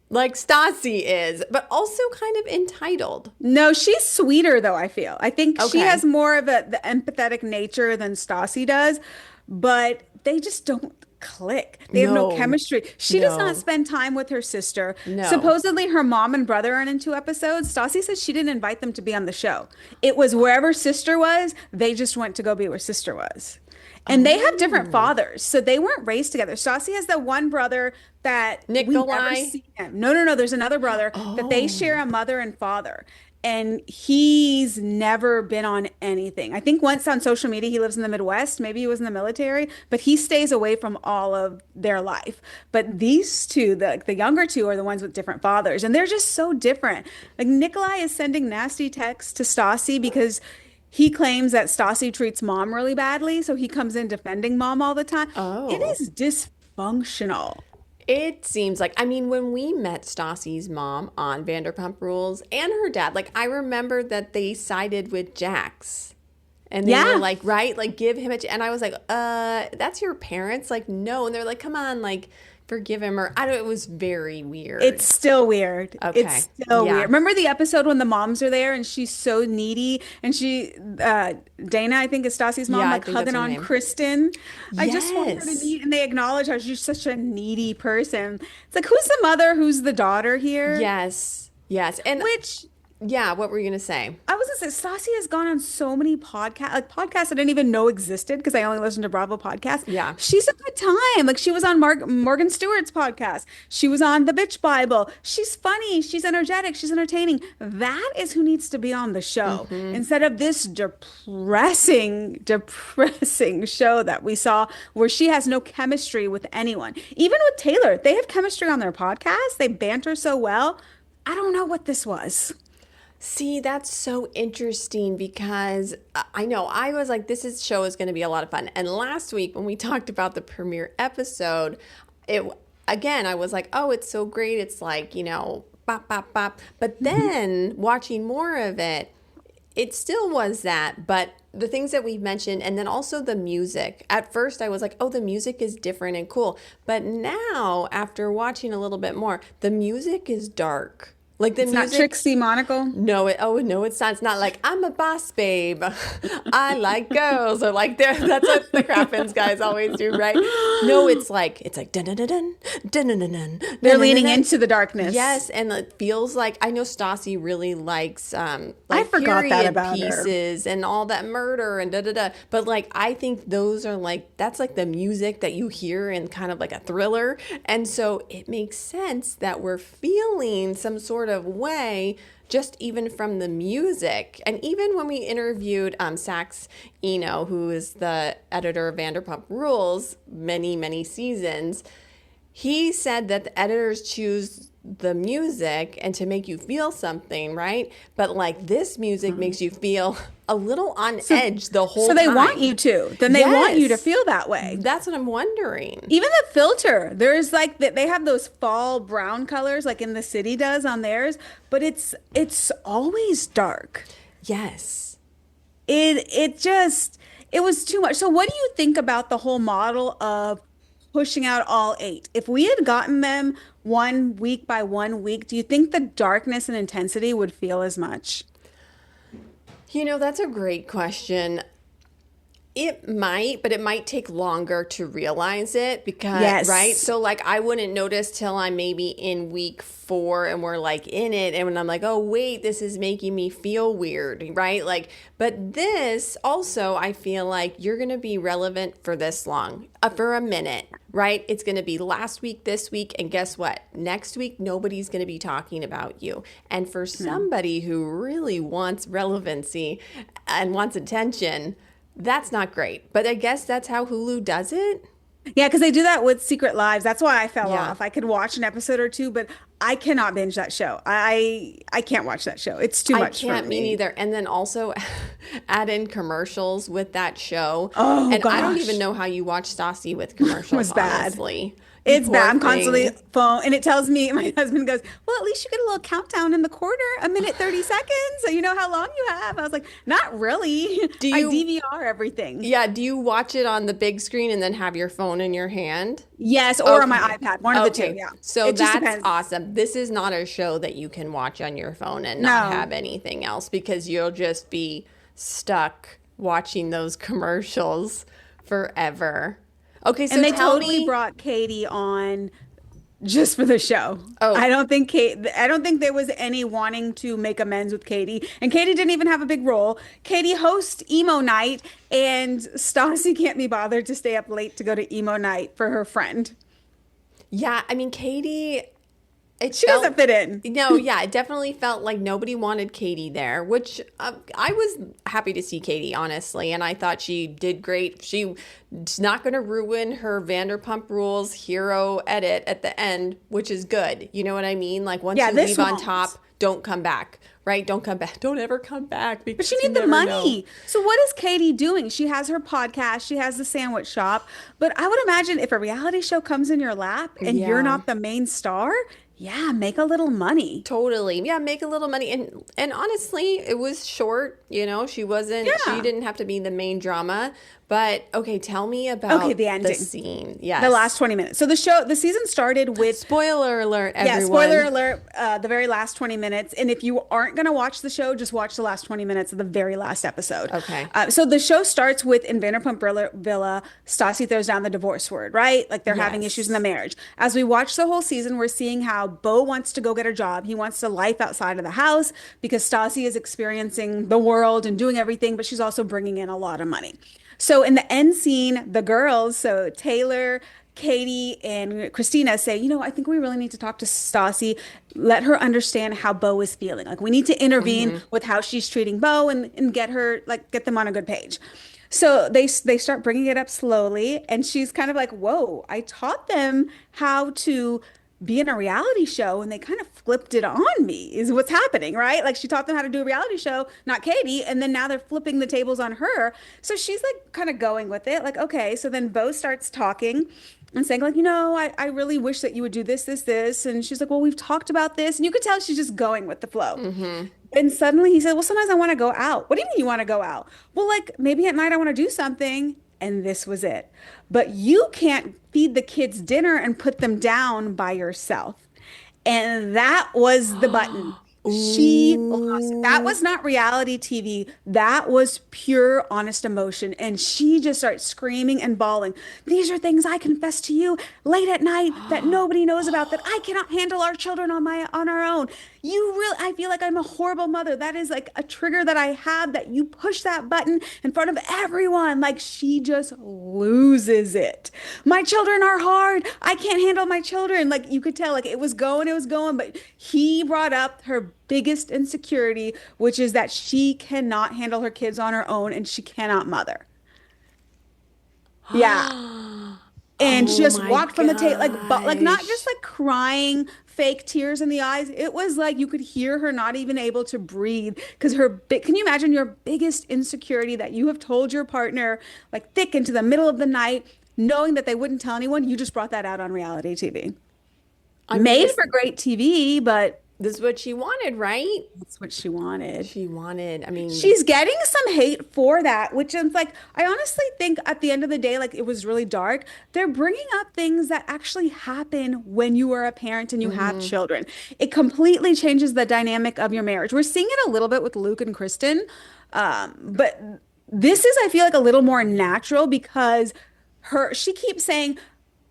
like Stassi is, but also kind of entitled. No, she's sweeter though, I feel. I think she Okay. has more of the empathetic nature than Stassi does, but they just don't click. They have no No. chemistry. She does No. not spend time with her sister. No. Supposedly her mom and brother aren't in 2 episodes. Stassi says she didn't invite them to be on the show. It was wherever sister was, they just went to go be where sister was. And they have different fathers, so they weren't raised together. Stassi has that one brother that we never Nikolai? see him. No. There's another brother that they share a mother and father. And he's never been on anything. I think once on social media, he lives in the Midwest. Maybe he was in the military, but he stays away from all of their life. But these two, the younger two, are the ones with different fathers. And they're just so different. Like Nikolai is sending nasty texts to Stassi because he claims that Stassi treats mom really badly. So he comes in defending mom all the time. Oh. It is dysfunctional. It seems like, I mean, when we met Stassi's mom on Vanderpump Rules and her dad, like I remember that they sided with Jax. And they Yeah. were like, right? Like give him and I was like, that's your parents? Like, no. And they're like, come on, like forgive him. Or I don't, it was very weird. It's still weird. Okay. It's still Yeah. weird. Remember the episode when the moms are there and she's so needy and Dana, I think is Stassi's mom, Yeah, I like think that's hugging her on name. Kristen. I just want her to Yes. need, and they acknowledge how she's such a needy person. It's like, who's the mother? Who's the daughter here? Yes. Yes. And Which yeah, what were you going to say? I was gonna say, Stassi has gone on so many podcasts I didn't even know existed because I only listened to Bravo podcasts. Yeah. She's a good time. Like she was on Morgan Stewart's podcast. She was on The Bitch Bible. She's funny. She's energetic. She's entertaining. That is who needs to be on the show instead of this depressing show that we saw where she has no chemistry with anyone. Even with Taylor, they have chemistry on their podcast. They banter so well. I don't know what this was. See, that's so interesting because I know I was like, show is going to be a lot of fun. And last week when we talked about the premiere episode, it again, I was like, oh, it's so great. It's like, bop, bop, bop. But then watching more of it, it still was that, but the things that we've mentioned, and then also the music. At first, I was like, oh, the music is different and cool. But now, after watching a little bit more, the music is dark. Like the It's not music. Trixie Monaco. No, no, it's not. It's not like I'm a boss babe. I like girls, or like that's what the Crappens guys always do, right? No, it's like dun dun dun dun dun dun dun dun. They're leaning into the darkness. Yes, and it feels like I know Stassi really likes I like forgot that period about her. pieces and all that murder and da da da. But like I think those are like that's like the music that you hear in kind of like a thriller, and so it makes sense that we're feeling some sort of way just even from the music. And even when we interviewed Sax Eno, who is the editor of Vanderpump Rules many seasons, he said that the editors choose the music and to make you feel something, right? But like this music makes you feel a little on edge the whole time. So they want you to. Then they want you to feel that way. That's what I'm wondering. Even the filter, there's like they have those fall brown colors like in the city does on theirs, but it's always dark. Yes. It was too much. So what do you think about the whole model of pushing out all 8? If we had gotten them 1 week by 1 week, do you think the darkness and intensity would feel as much? That's a great question. It might, but it might take longer to realize it because, Yes. right? So like I wouldn't notice till I'm maybe in week 4 and we're like in it. And when I'm like, oh, wait, this is making me feel weird, right? Like, but this also, I feel like you're going to be relevant for this long, for a minute, right? It's going to be last week, this week. And guess what? Next week, nobody's going to be talking about you. And for somebody who really wants relevancy and wants attention, that's not great, but I guess that's how Hulu does it. Yeah, because they do that with Secret Lives. That's why I fell Yeah. off. I could watch an episode or two, but I cannot binge that show. I can't watch that show. It's too much I can't for me me. neither. And then also add in commercials with that show. Oh, and I don't gosh. even know how you watch Stassi with commercials. was bad. Honestly. It's Poor bad. I'm thing. constantly phone, and it tells me, my husband goes, well, at least you get a little countdown in the quarter, a minute, 30 seconds. So you know how long you have. I was like, not really. Do I you- DVR everything. Yeah. Do you watch it on the big screen and then have your phone in your hand? Yes, or on my Okay. iPad. One of the two. Yeah. So It just that's depends. awesome. This is not a show that you can watch on your phone and not No. have anything else because you'll just be stuck watching those commercials forever. Okay, so And they tell totally me, brought Katie on just for the show. Oh. I don't think there was any wanting to make amends with Katie. And Katie didn't even have a big role. Katie hosts emo night, and Stassi can't be bothered to stay up late to go to emo night for her friend. yeah, I mean, Katie, She doesn't fit in. No, yeah, it definitely felt like nobody wanted Katie there, which I was happy to see Katie, honestly, and I thought she did great. She's not going to ruin her Vanderpump Rules hero edit at the end, which is good. You know what I mean? Like once Yeah, you this leave on won't. top, don't come back, right? Don't come back. Don't ever come back. But Because you need the never money. know. So what is Katie doing? She has her podcast. She has the sandwich shop. But I would imagine if a reality show comes in your lap and Yeah. you're not the main star, yeah, make a little money. Totally. Yeah, make a little money. And honestly, it was short, she wasn't Yeah. she didn't have to be the main drama. But okay, tell me about the ending. scene. Yes. The last 20 minutes. So the season started with Spoiler alert, everyone. Yeah, spoiler alert, the very last 20 minutes. And if you aren't going to watch the show, just watch the last 20 minutes of the very last episode. Okay. So the show starts with in Vanderpump Villa, Stassi throws down the divorce word, right? Like they're having Yes. issues in the marriage. As we watch the whole season, we're seeing how Beau wants to go get a job. He wants a life outside of the house because Stassi is experiencing the world and doing everything, but she's also bringing in a lot of money. So in the end scene, the girls, so Taylor, Katie, and Christina say, I think we really need to talk to Stassi, let her understand how Beau is feeling. Like we need to intervene with how she's treating Beau and get her, like get them on a good page. So they start bringing it up slowly, and she's kind of like, whoa, I taught them how to be in a reality show, and they kind of flipped it on me is what's happening, right? Like she taught them how to do a reality show, not Katie, and then now they're flipping the tables on her. So she's like kind of going with it. Like, okay, so then Bo starts talking and saying like, I really wish that you would do this, this, this. And she's like, well, we've talked about this. And you could tell she's just going with the flow. Mm-hmm. And suddenly he said, well, sometimes I want to go out. What do you mean you want to go out? Well, like maybe at night I want to do something. And this was it. But you can't feed the kids dinner and put them down by yourself. And that was the button. She lost it. That was Ooh. not reality TV. That was pure, honest emotion. And she just starts screaming and bawling. These are things I confess to you late at night that nobody knows about, that I cannot handle our children on our own. You really, I feel like I'm a horrible mother. That is like a trigger that I have, that you push that button in front of everyone. Like she just loses it. My children are hard. I can't handle my children. Like you could tell, like it was going, but he brought up her biggest insecurity, which is that she cannot handle her kids on her own and she cannot mother. Yeah. And she Oh just my walked from the table, like, but like not just gosh. like crying, fake tears in the eyes. It was like you could hear her not even able to breathe because her big, can you imagine your biggest insecurity that you have told your partner like thick into the middle of the night, knowing that they wouldn't tell anyone? You just brought that out on reality TV. I mean, Made this for great TV, but this is what she wanted, right? that's what she wanted. She wanted, I mean, She's getting some hate for that, which is like, I honestly think at the end of the day, like it was really dark. They're bringing up things that actually happen when you are a parent and you have mhm. children. It completely changes the dynamic of your marriage. We're seeing it a little bit with Luke and Kristen, but this is, I feel like, a little more natural because she keeps saying,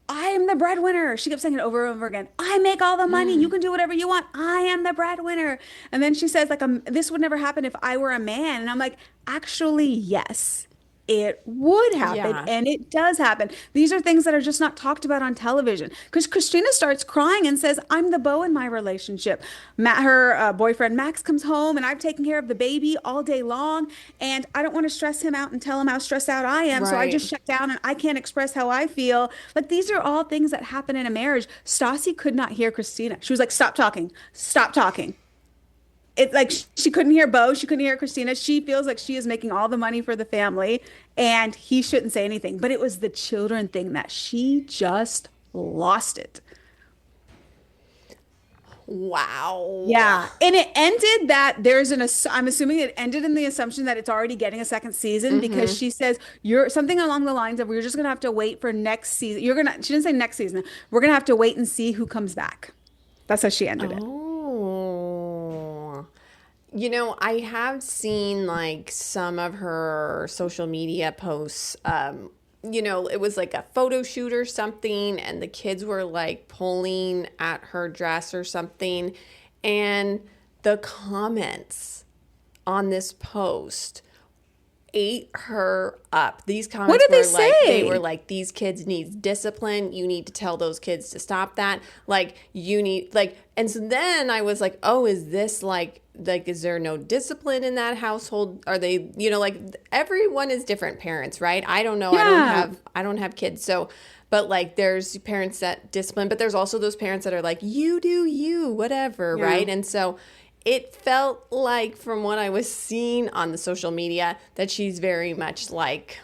I am the breadwinner. She kept saying it over and over again. I make all the money. You can do whatever you want. I am the breadwinner. And then she says, like, this would never happen if I were a man. And I'm like, actually, yes, it would happen. Yeah. And it does happen. These are things that are just not talked about on television. Because Christina starts crying and says, I'm the beau in my relationship. Her boyfriend Max comes home and I've taken care of the baby all day long. And I don't want to stress him out and tell him how stressed out I am. So I Right. just shut down and I can't express how I feel. Like these are all things that happen in a marriage. Stassi could not hear Christina. She was like, stop talking, stop talking. It's like she couldn't hear Bo, she couldn't hear Christina. She feels like she is making all the money for the family and he shouldn't say anything. But it was the children thing that she just lost it. Wow. Yeah. And it ended that I'm assuming it ended in the assumption that it's already getting a second season because Mm-hmm. she says you're something along the lines of we're just gonna have to wait for next season. She didn't say next season. We're gonna have to wait and see who comes back. That's how she ended it. Oh. I have seen like some of her social media posts. It was like a photo shoot or something, and the kids were like pulling at her dress or something. And the comments on this post ate her up. These What comments did they were like, they were say? like, these kids need discipline. You need to tell those kids to stop that. Like, you need, like, and so then I was like, oh, is this like, is there no discipline in that household? Are they, like everyone is different parents, right? I don't know. Yeah. I don't have kids. So, but like there's parents that discipline, but there's also those parents that are like, you do you, whatever, Yeah. right? And so it felt like from what I was seeing on the social media that she's very much like,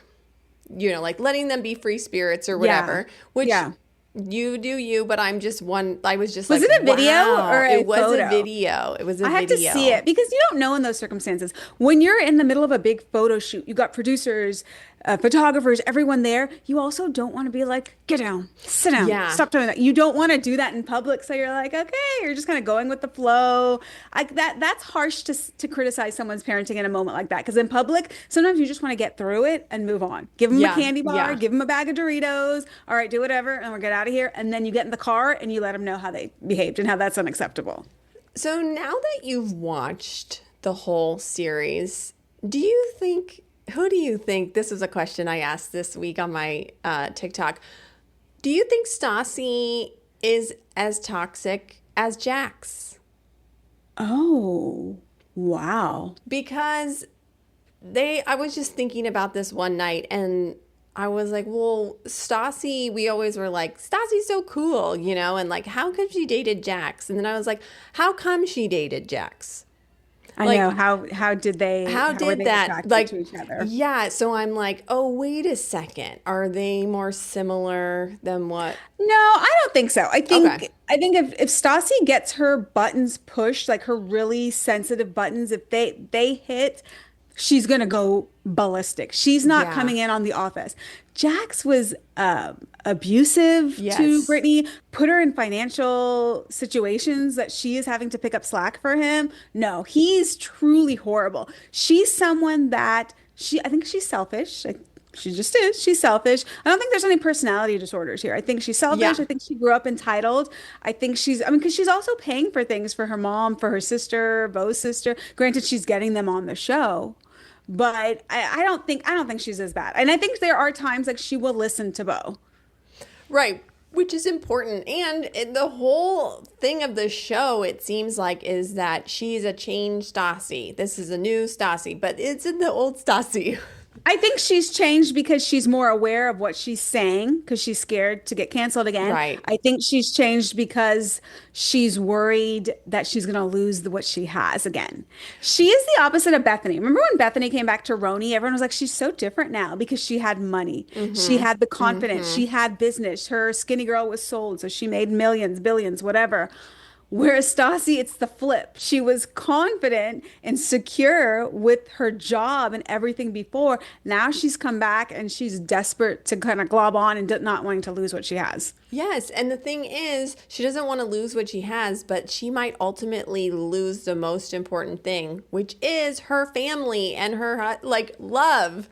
like letting them be free spirits or Yeah. whatever, which Yeah. you do you, but I was just Was like, it a video wow, or a it was a photo? video. It was a I have to see video. it because you don't know in those circumstances. When you're in the middle of a big photo shoot, you got producers, photographers, everyone there. You also don't want to be like, get down, sit down, Yeah. stop doing that. You don't want to do that in public. So you're like, okay, you're just kind of going with the flow. Like that's harsh to criticize someone's parenting in a moment like that. Because in public, sometimes you just want to get through it and move on. Give them a Yeah. candy bar, Yeah. give them a bag of Doritos. All right, do whatever, and we'll get out of here. And then you get in the car and you let them know how they behaved and how that's unacceptable. So now that you've watched the whole series, who do you think, this is a question I asked this week on my TikTok, do you think Stassi is as toxic as Jax? Oh, wow. Because I was just thinking about this one night and I was like, well, Stassi, we always were like, Stassi's so cool, you know, and like, how come she dated Jax? And then I was like, how come she dated Jax? I Like, know. How were did they that, attracted like, to each other? yeah, so I'm like, oh, wait a second. Are they more similar than what? No, I don't think so. Okay. I think if Stassi gets her buttons pushed, like her really sensitive buttons, if they hit, she's gonna go ballistic. She's not Yeah. coming in on the office. Jax was abusive to Yes. Brittany, put her in financial situations that she is having to pick up slack for him. No, he's truly horrible. She's someone that I think she's selfish. She just is. She's selfish. I don't think there's any personality disorders here. I think she's selfish. Yeah. I think she grew up entitled. I mean, because she's also paying for things for her mom, for her sister, Beau's sister. Granted, she's getting them on the show, but I don't think she's as bad. And I think there are times like she will listen to Beau. Right, which is important. And the whole thing of the show, it seems like, is that she's a changed Stassi. This is a new Stassi, but it's in the old Stassi. I think she's changed because she's more aware of what she's saying because she's scared to get canceled again. Right. I think she's changed because she's worried that she's going to lose what she has again. She is the opposite of Bethany. Remember when Bethany came back to Roni? Everyone was like, she's so different now because she had money. She had the confidence. She had business. Her skinny girl was sold. So she made millions, billions, whatever. Whereas Stassi, it's the flip. She was confident and secure with her job and everything before. Now she's come back and she's desperate to kind of glob on and not wanting to lose what she has. Yes, and the thing is, she doesn't want to lose what she has, but she might ultimately lose the most important thing, which is her family and her, like, love.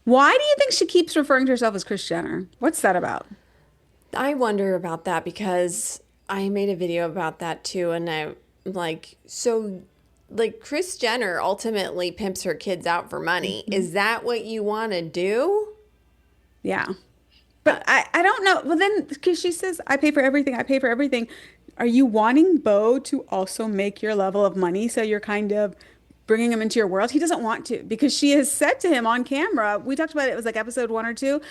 Why do you think she keeps referring to herself as Kris Jenner? What's that about? I wonder about that because I made a video about that too, and I'm like, so, like, Kris Jenner ultimately pimps her kids out for money. Is that what you want to do? Yeah. But I don't know. Well, then, because she says, I pay for everything, I pay for everything. Are you wanting Beau to also make your level of money? So you're kind of bringing him into your world? He doesn't want to because she has said to him on camera, we talked about it, it was like episode 1 or 2,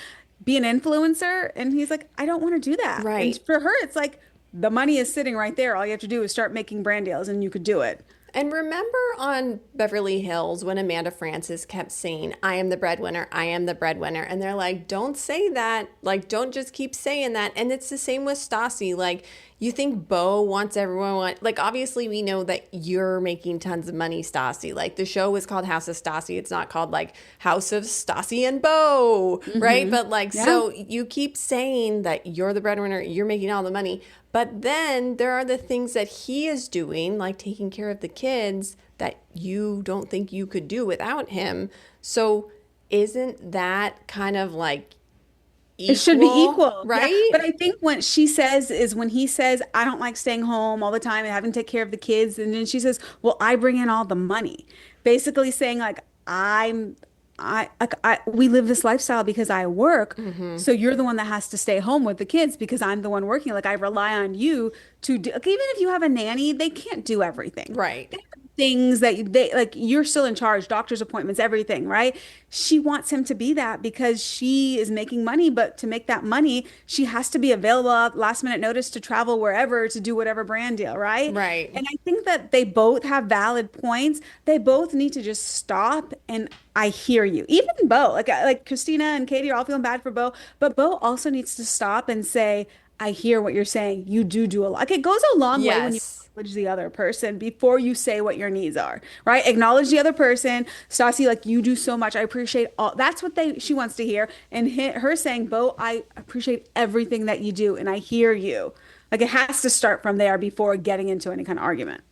be an influencer. And he's like, I don't want to do that. Right. And for her, it's like, the money is sitting right there. All you have to do is start making brand deals and you could do it. And remember on Beverly Hills when Amanda Francis kept saying, I am the breadwinner, I am the breadwinner. And they're like, don't say that. Like, don't just keep saying that. And it's the same with Stassi. Like, you think Beau wants everyone, like, obviously we know that you're making tons of money, Stassi. Like, the show is called House of Stassi. It's not called, like, House of Stassi and Beau, right? But, like, Yeah. so you keep saying that you're the breadwinner, you're making all the money. But then there are the things that he is doing, like taking care of the kids, that you don't think you could do without him. So isn't that kind of like equal? It should be equal, right? Yeah. But I think what she says is when he says, I don't like staying home all the time and having to take care of the kids. And then she says, well, I bring in all the money. Basically saying like, we live this lifestyle because I work. So you're the one that has to stay home with the kids because I'm the one working. Like I rely on you to do, like, even if you have a nanny, they can't do everything. Right. They have things that they like, you're still in charge, doctor's appointments, everything, right? She wants him to be that because she is making money, but to make that money, she has to be available at last minute notice to travel wherever to do whatever brand deal, right? Right. And I think that they both have valid points. They both need to just stop and I hear you. Even Beau, like Christina and Katie are all feeling bad for Beau, but Beau also needs to stop and say, I hear what you're saying. You do a lot. Like it goes a long way when you Yes. acknowledge the other person before you say what your needs are, right? Acknowledge the other person. Stassi, like you do so much. I appreciate all. That's what she wants to hear. And her saying, Beau, I appreciate everything that you do, and I hear you. Like it has to start from there before getting into any kind of argument.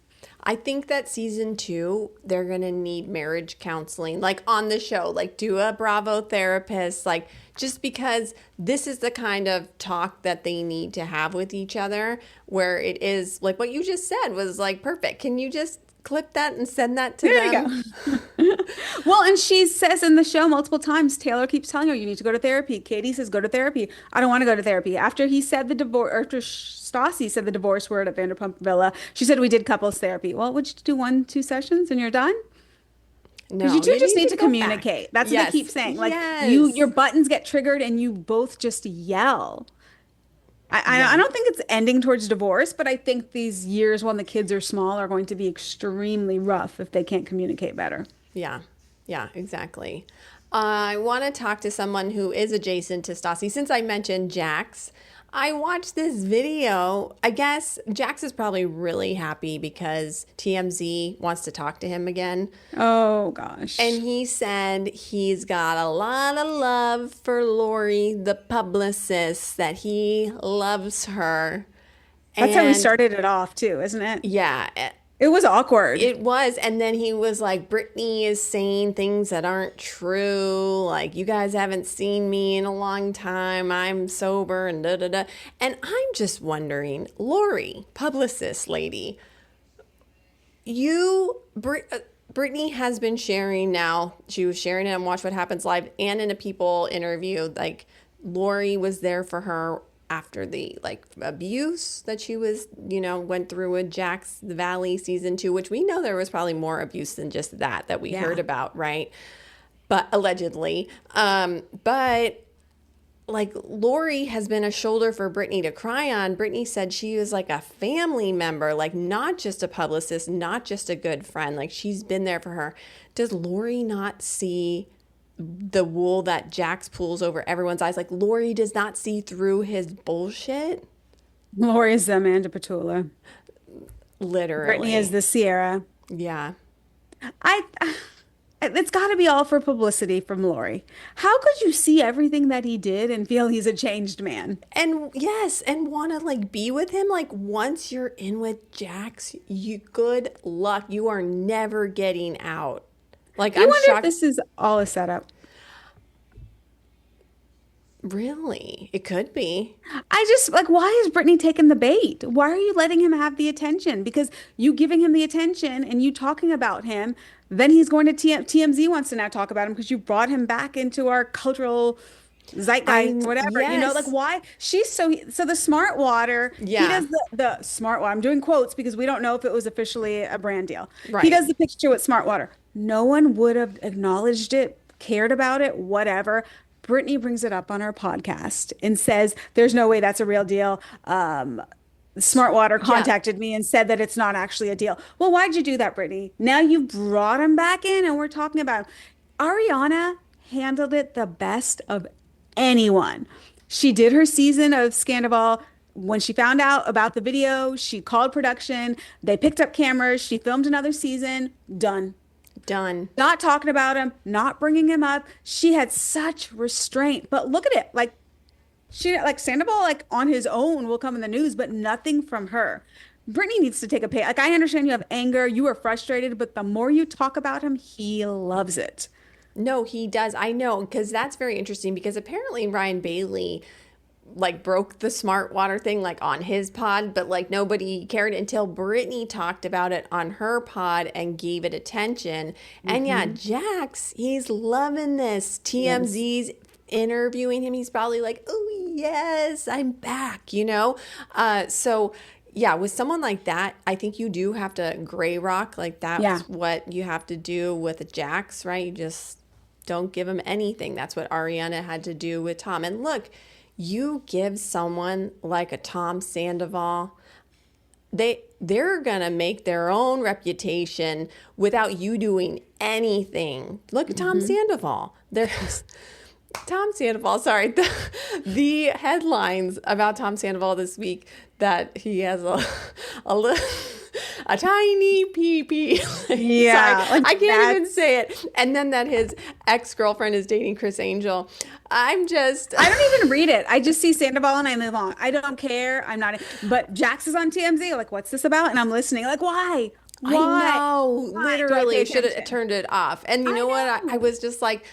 I think that season 2, they're going to need marriage counseling, like on the show, like do a Bravo therapist, like just because this is the kind of talk that they need to have with each other where it is like what you just said was like perfect. Can you just clip that and send that to There them? you go. Well, and she says in the show multiple times, Taylor keeps telling her, you need to go to therapy. Katie says, go to therapy. I don't want to go to therapy. After he said the divorce, after Stassi said the divorce word at Vanderpump Villa, she said, we did couples therapy. Well, would you do 1, 2 sessions and you're done? Because you No, two you just need to to go back. communicate. That's what they keep saying. Like Yes. your buttons get triggered and you both just yell. I Yeah. don't think it's ending towards divorce, but I think these years when the kids are small are going to be extremely rough if they can't communicate better. Yeah. Yeah, exactly. I want to talk to someone who is adjacent to Stassi. Since I mentioned Jax, I watched this video. I guess Jax is probably really happy because TMZ wants to talk to him again. Oh gosh. And he said he's got a lot of love for Lori, the publicist, that he loves her. That's how we And started it off too, isn't it? yeah, It was awkward. it was. And then he was like, Brittany is saying things that aren't true. Like, you guys haven't seen me in a long time. I'm sober and da da da. And I'm just wondering, Lori, publicist lady, Brittany has been sharing now. She was sharing it on Watch What Happens Live and in a People interview. Like, Lori was there for her after the like abuse that she was, went through with Jax Valley season 2, which we know there was probably more abuse than just that we heard about, right? But allegedly. But like Lori has been a shoulder for Brittany to cry on. Brittany said she was like a family member, like not just a publicist, not just a good friend. Like she's been there for her. Does Lori not see the wool that Jax pulls over everyone's eyes? Like Lori does not see through his bullshit. Lori is the Amanda Petula. Literally. Brittany is the Sierra. Yeah. I it's got to be all for publicity from Lori. How could you see everything that he did and feel he's a changed man? And yes, and want to like be with him. Like once you're in with Jax, good luck. You are never getting out. Like I I'm wonder shocked. if this is all a setup. Really? It could be. I just like, why is Brittany taking the bait? Why are you letting him have the attention? Because you giving him the attention and you talking about him, then he's going to TMZ wants to now talk about him because you brought him back into our cultural zeitgeist, whatever. Yes. Like why she's so the Smartwater. Yeah. He does the Smartwater. I'm doing quotes because we don't know if it was officially a brand deal. Right. He does the picture with Smartwater. No one would have acknowledged it, cared about it, whatever. Brittany brings it up on our podcast and says, there's no way that's a real deal. Smartwater contacted me and said that it's not actually a deal. Well, why'd you do that, Brittany? Now you brought him back in and we're talking about him. Ariana handled it the best of anyone. She did her season of Scandival. When she found out about the video, she called production. They picked up cameras. She filmed another season. Done. Not talking about him, not bringing him up. She had such restraint. But look at it. Like Sandoval, like on his own will come in the news, but nothing from her. Brittany needs to take a pay. Like I understand you have anger, you are frustrated, but the more you talk about him, he loves it. No, he does. I know, because that's very interesting because apparently Ryan Bailey like broke the Smartwater thing like on his pod, but like nobody cared until Brittany talked about it on her pod and gave it attention. And yeah, Jax, he's loving this. TMZ's interviewing him. He's probably like, oh yes, I'm back, So yeah, with someone like that, I think you do have to gray rock. Like that's what you have to do with a Jax, right? You just don't give him anything. That's what Ariana had to do with Tom. And look, you give someone like a Tom Sandoval, they're going to make their own reputation without you doing anything. Look at Tom Sandoval. Tom Sandoval, sorry. The headlines about Tom Sandoval this week that he has a tiny pee-pee. Yeah. Sorry, I can't even say it. And then that his ex-girlfriend is dating Chris Angel. I don't even read it. I just see Sandoval and I move on. I don't care. I'm not. But Jax is on TMZ. Like, what's this about? And I'm listening. Like, why? I know. Why? Literally should have turned it off. And you know what? I was just like,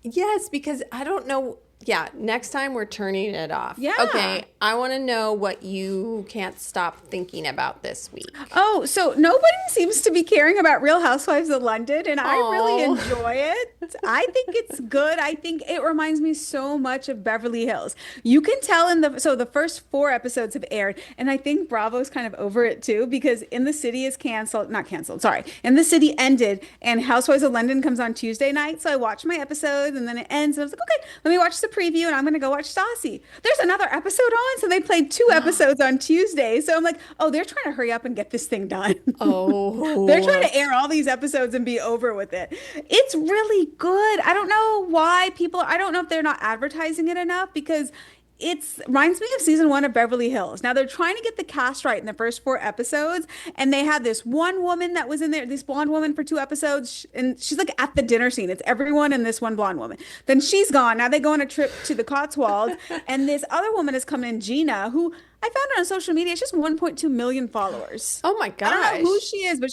yes, because I don't know. Yeah, next time we're turning it off. Yeah. Okay, I want to know what you can't stop thinking about this week. Oh, so nobody seems to be caring about Real Housewives of London, and I really Oh. enjoy it. I think it's good. I think it reminds me so much of Beverly Hills. You can tell the first 4 episodes have aired, and I think Bravo's kind of over it too, because In the City is canceled, not canceled, sorry. In the City ended, and Housewives of London comes on Tuesday night. So I watched my episode, and then it ends, and I was like, okay, let me watch the preview, and I'm gonna go watch Stassi. There's another episode on, so they played 2 episodes on Tuesday. So I'm like, oh, they're trying to hurry up and get this thing done. They're trying Oh. to air all these episodes and be over with it. It's really good. I don't know why I don't know if they're not advertising it enough, because it reminds me of season 1 of Beverly Hills. Now they're trying to get the cast right in the first 4 episodes, and they had this one woman that was in there, this blonde woman for 2 episodes, and she's like at the dinner scene. It's everyone and this one blonde woman. Then she's gone. Now they go on a trip to the Cotswolds, and this other woman has come in, Gina, who I found her on social media. She has 1.2 million followers. Oh my I don't know who gosh. she is, but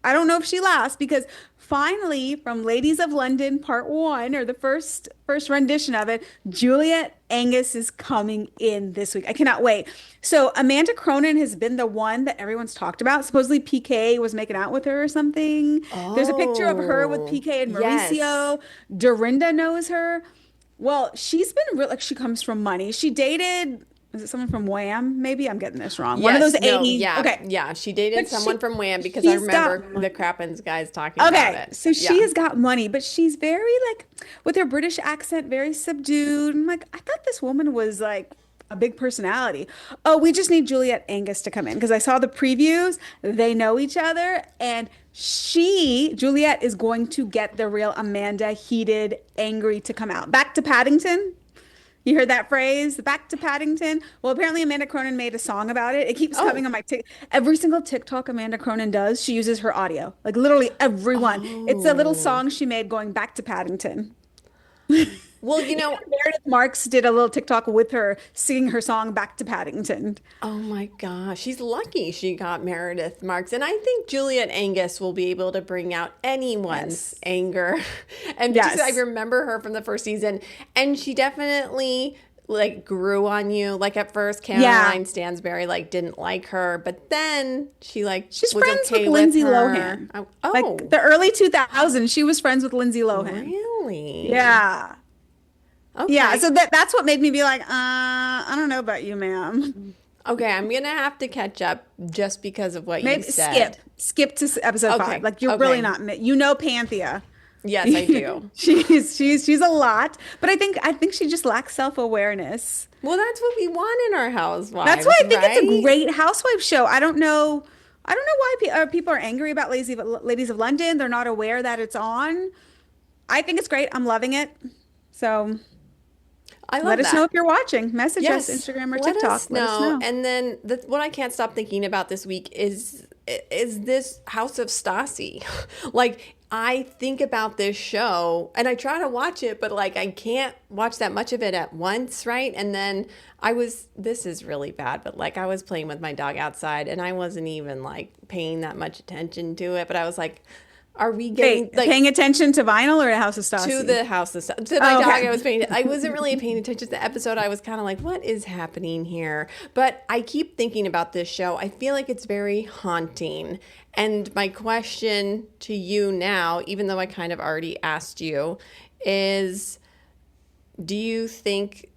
I don't know if she lasts, because finally, from Ladies of London Part 1, or the first rendition of it, Juliet Angus is coming in this week. I cannot wait. So Amanda Cronin has been the one that everyone's talked about. Supposedly PK was making out with her or something. There's a picture of her with Oh, PK and yes. Mauricio. Dorinda knows her. Well, she's been real, like, she comes from money. She dated, is it someone from Wham? Maybe I'm getting this wrong. One of those Yes, no, 80s. yeah, Okay. yeah. She dated But someone from Wham because I she's got remember the Crappens guys talking about Okay, it. so she Yeah. has got money, but she's very, like, with her British accent, very subdued. I'm like, I thought this woman was like a big personality. Oh, we just need Juliet Angus to come in, because I saw the previews. They know each other, and Juliet, is going to get the real Amanda, heated, angry, to come out. Back to Paddington. You heard that phrase, back to Paddington? Well, apparently Amanda Cronin made a song about it. It keeps coming Oh, on my every single TikTok Amanda Cronin does, she uses her audio. Like literally everyone. It's a little oh. song she made going back to Paddington. Well, Meredith Marks did a little TikTok with her singing her song Back to Paddington. oh my gosh, she's lucky she got Meredith Marks. And I think Juliet Angus will be able to bring out anyone's Yes. anger. And just, I Yes. remember her from the first season, and she definitely like grew on you. Like at first, Yeah. Caroline Stansberry like didn't like her, but then she like She's was friends okay with with Lindsay her. Lohan. Oh, Like the early 2000s, she was friends with Lindsay Lohan. really? Yeah. Yeah, Okay. so that's what made me be like, I don't know about you, ma'am. Okay, I'm gonna have to catch up just because of what you Maybe said. skip to episode Okay. 5. Like you're really Okay. not, you know, Panthea. Yes, I do. She's a lot, but I think she just lacks self-awareness. Well, that's what we want in our housewives, That's why I think it's a right? great housewife show. I don't know why people are angry about Ladies of London. They're not aware that it's on. I think it's great. I'm loving it. So I love let us that. know if you're watching. Message us, Yes, Instagram or let TikTok. us Let us know. know. And then what I can't stop thinking about this week is this House of Stassi. Like I think about this show and I try to watch it, but like I can't watch that much of it at once, right? And then this is really bad, but like I was playing with my dog outside and I wasn't even like paying that much attention to it, but I was like, are we getting like Paying attention to Vinyl or to House of to Stassi? the house of stuff to my Oh, dog? okay. I wasn't really paying attention to the episode. I was kind of like, what is happening here? But I keep thinking about this show. I feel like it's very haunting. And my question to you now, even though I kind of already asked you, is do you think,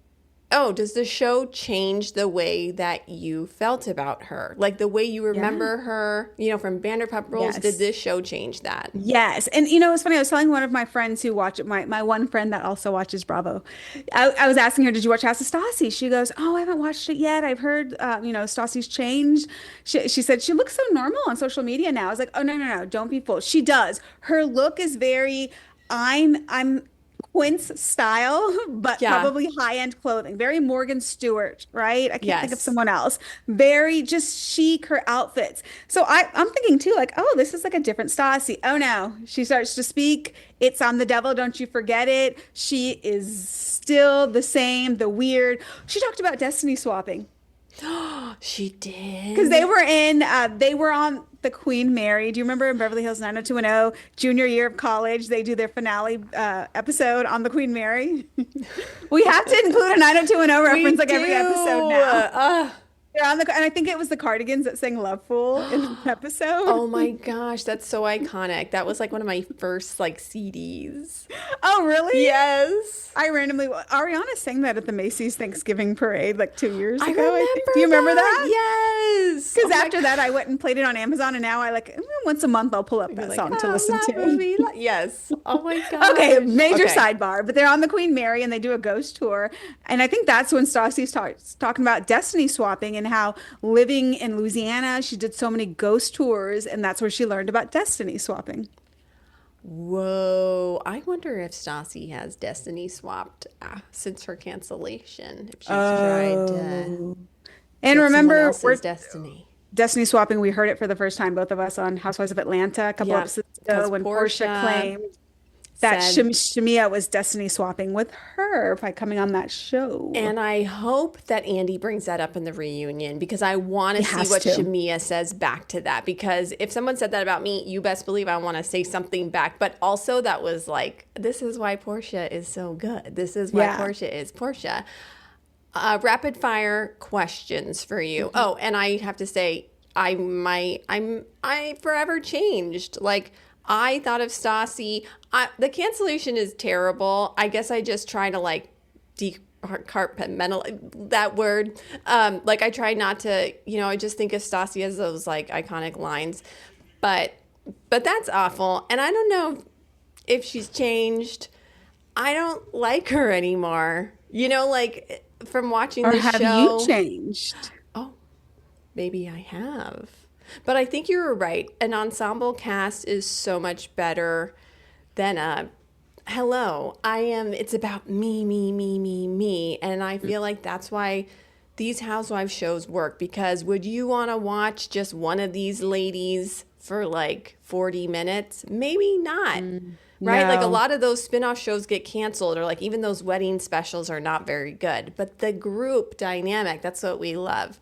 does the show change the way that you felt about her? Like the way you remember her, from Vanderpump Rules, did Yes. this show change that? Yes. And it's funny. I was telling one of my friends who watch it, my one friend that also watches Bravo. I was asking her, did you watch House of Stassi? She goes, oh, I haven't watched it yet. I've heard, Stassi's changed. She said she looks so normal on social media now. I was like, oh, no, no, no. Don't be fooled. She does. Her look is very, I'm Quince style, but Yeah. probably high-end clothing. Very Morgan Stewart, right? I can't think of Yes. someone else. Very just chic, her outfits. So I'm thinking too, like, oh, this is like a different Stassi. Oh no, she starts to speak. It's on the devil, don't you forget it. She is still the same, the weird. She talked about destiny swapping. She Because did. they were on the Queen Mary? Do you remember in Beverly Hills 90210, junior year of college, they do their finale episode on the Queen Mary? We have to include a 90210 We reference like every episode do. now. They're on the, and I think it was the Cardigans that sang Love Fool in the episode. Oh my gosh, that's so iconic. That was like one of my first like CDs. Oh, really? Yes. I randomly, Ariana sang that at the Macy's Thanksgiving Parade like 2 years I ago, I think. remember Do you remember that? Yes. Because Oh my after that, I went and played it on Amazon, and now I like once a month I'll pull up that You're like, song to "Oh, listen that to. would be yes. Oh my gosh. Okay, major Okay. sidebar, but they're on the Queen Mary and they do a ghost tour. And I think that's when Stassi starts talking about destiny swapping and how living in Louisiana, she did so many ghost tours, and that's where she learned about destiny swapping. Whoa. I wonder if Stassi has destiny swapped since her cancellation. If she's tried to And get someone remember, we're else's destiny. destiny swapping, we heard it for the first time, both of us on Housewives of Atlanta a couple Yeah, episodes because ago when Portia claimed that said- Shamia was destiny swapping with her by coming on that show. And I hope that Andy brings that up in the reunion because I want to see has what to. Shamia says back to that. Because if someone said that about me, you best believe I want to say something back. But also that was like, this is why Portia is so good. This is why Yeah. Portia is Portia. Rapid fire questions for you. Mm-hmm. Oh, and I have to say, I forever changed. Like I thought of Stassi. The cancellation is terrible. I guess I just try to like decompartmentalize that word. Like I try not to, I just think of Stassi as those like iconic lines. But that's awful. And I don't know if she's changed. I don't like her anymore. Like from watching Or the have show. you changed? Oh, maybe I have. But I think you were right. An ensemble cast is so much better than hello, it's about me, me, me, me, me. And I feel like that's why these Housewives shows work, because would you want to watch just one of these ladies for like 40 minutes? Maybe not. Right? Like a no. lot of those spin-off shows get canceled, or like even those wedding specials are not very good. But the group dynamic, that's what we love.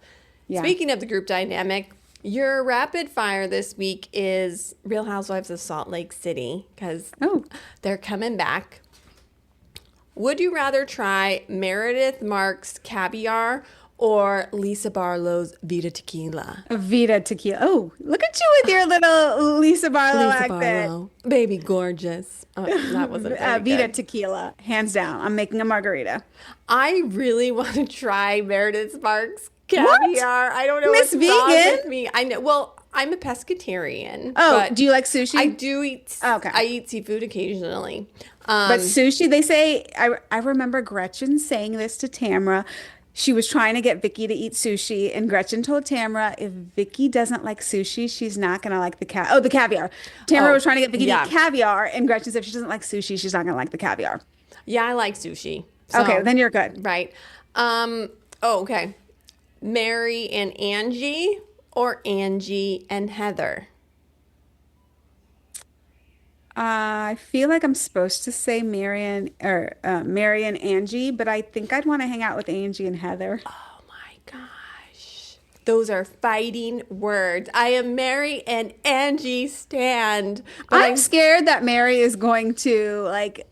Yeah. Speaking of the group dynamic, your rapid fire this week is Real Housewives of Salt Lake City, because they're coming back. Would you rather try Meredith Marks' caviar or Lisa Barlow's Vita Tequila? Vita Tequila. Oh, look at you with your little Lisa Barlow Lisa accent. Barlow, baby gorgeous. Oh, that wasn't very Vita good. Tequila, hands down. I'm making a margarita. I really want to try Meredith Marks' caviar. I don't know Miss what's wrong Vegan? with me. I know. Well, I'm a pescatarian. Oh, but do you like sushi? I do eat. Okay. I eat seafood occasionally. But sushi, they say, I remember Gretchen saying this to Tamra. She was trying to get Vicky to eat sushi, and Gretchen told Tamra, if Vicky doesn't like sushi, she's not going to like the caviar. Tamra was trying to get Vicky to eat caviar, and Gretchen said if she doesn't like sushi, she's not going to like the caviar. Yeah, I like sushi. So, Okay, then you're good. Right. Okay. Mary and Angie or Angie and Heather? I feel like I'm supposed to say Mary and Angie, but I think I'd want to hang out with Angie and Heather. Oh my gosh. Those are fighting words. I am Mary and Angie stand. But I'm scared that Mary is going to like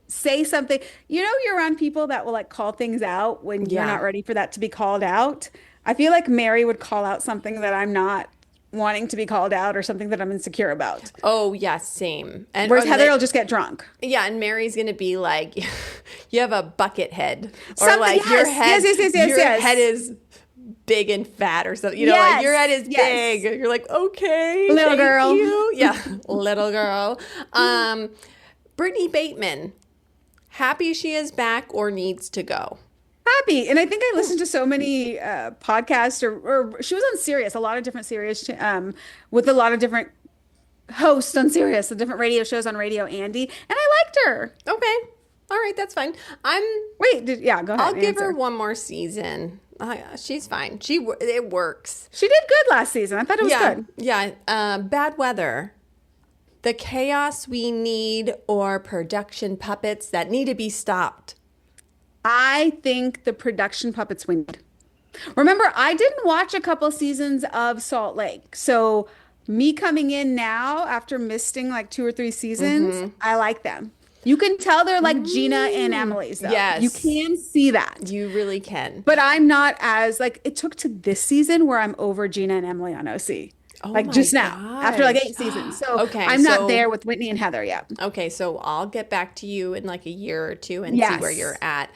say something. You're around people that will like call things out when you're not ready for that to be called out. I feel like Mary would call out something that I'm not wanting to be called out, or something that I'm insecure about. Oh, yeah, same. And Whereas Heather will just get drunk. Yeah, and Mary's gonna be like, you have a bucket head, or Something, like your head, yes. your head is big and fat, or something. Like your head is big. You're like, okay, little thank girl. you. Yeah, little girl. Brittany Bateman, happy she is back or needs to go? Happy. And I think I listened to so many podcasts, or she was on Sirius, a lot of different Sirius, with a lot of different hosts on Sirius, the different radio shows on Radio Andy, and I liked her. Okay, all right, that's fine. Go ahead. I'll give answer. her one more season. She's fine. It works. She did good last season. I thought it was good. Yeah. Bad weather. The chaos we need, or production puppets that need to be stopped? I think the production puppets we need. Remember, I didn't watch a couple seasons of Salt Lake, so Me coming in now after misting like 2 or 3 seasons, Mm-hmm. I like them. You can tell they're like Gina and Emily's though. You Yes, can see that. you really can. But I'm not as like it took to this season where I'm over Gina and Emily on OC. Oh Like my just now, after like gosh. 8 seasons. So Okay, I'm not so there with Whitney and Heather yet. okay, so I'll get back to you in like a year or two and see where you're Yes. at.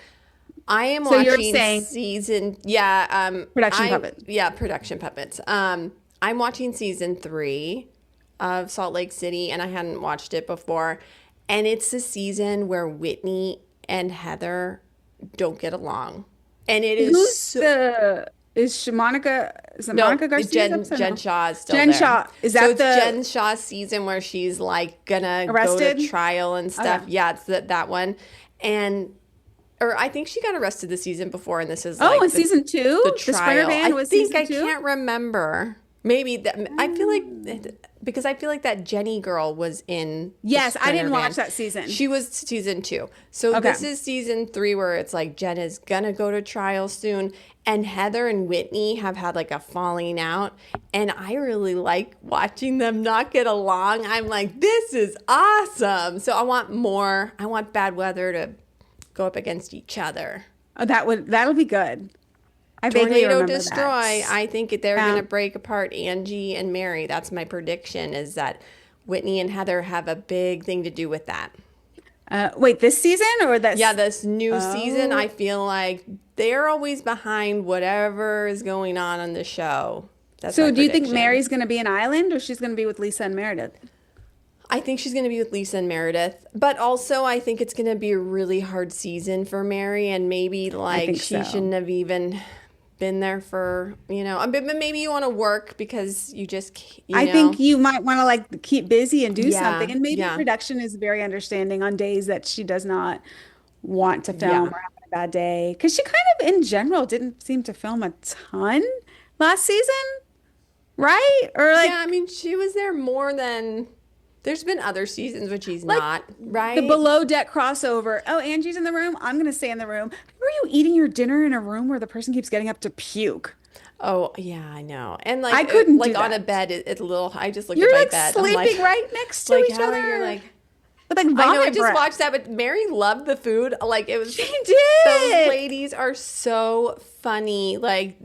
I am So you're watching saying season, yeah, production puppet. yeah, production puppets. I'm watching season 3 of Salt Lake City, and I hadn't watched it before. And it's the season where Whitney and Heather don't get along. And it is Who's so, the is Monica is it no, Monica Garcia's Jen episode? Jen No. Shaw is still Jen there. Shaw. Is So that it's the Jen Shaw's season where she's like gonna go arrested? to trial and stuff. Okay. Yeah, it's that one. And or I think she got arrested the season before, and this is Oh, like in season 2? the The Sprinter trial. Band I was think season I 2? can't remember. Maybe that I feel like because I feel like that Jenny girl was in the Yes, I didn't Sprinter watch Band. that season. She was season 2. So Okay. this is season 3 where it's like Jen is gonna go to trial soon, and Heather and Whitney have had like a falling out, and I really like watching them not get along. I'm like, this is awesome. So I want more. I want Bad Weather to go up against each other. Oh, that'll be good. I vaguely Tornado remember Destroy. that. I think they're Yeah. going to break apart Angie and Mary. That's my prediction, is that Whitney and Heather have a big thing to do with that. Wait, this season or this? Yeah, this new season, Oh. I feel like they're always behind whatever is going on the show. That's So my do you think prediction. Mary's going to be an island or she's going to be with Lisa and Meredith? I think she's going to be with Lisa and Meredith, but also I think it's going to be a really hard season for Mary, and maybe like think she so. shouldn't have even been there for, but maybe you want to work because you just, I think you might want to like keep busy and do Yeah, something. And maybe yeah. production is very understanding on days that she does not want to film Yeah. or having a bad day. Because she kind of, in general, didn't seem to film a ton last season, right? Or like Yeah, I mean, she was there more than. There's been other seasons when she's Like, not, right? the below deck crossover. Oh, Angie's in the room. I'm going to stay in the room. Were you eating your dinner in a room where the person keeps getting up to puke? Oh, yeah, I know. And like, I couldn't like do on a that. bed, it's a little. I just look You're at my like bed. I'm sleeping like, right next to like each how other. you're like. With like I know. I vomit just breath. watched that, but Mary loved the food. Like it was. She Those did. ladies are so funny. Like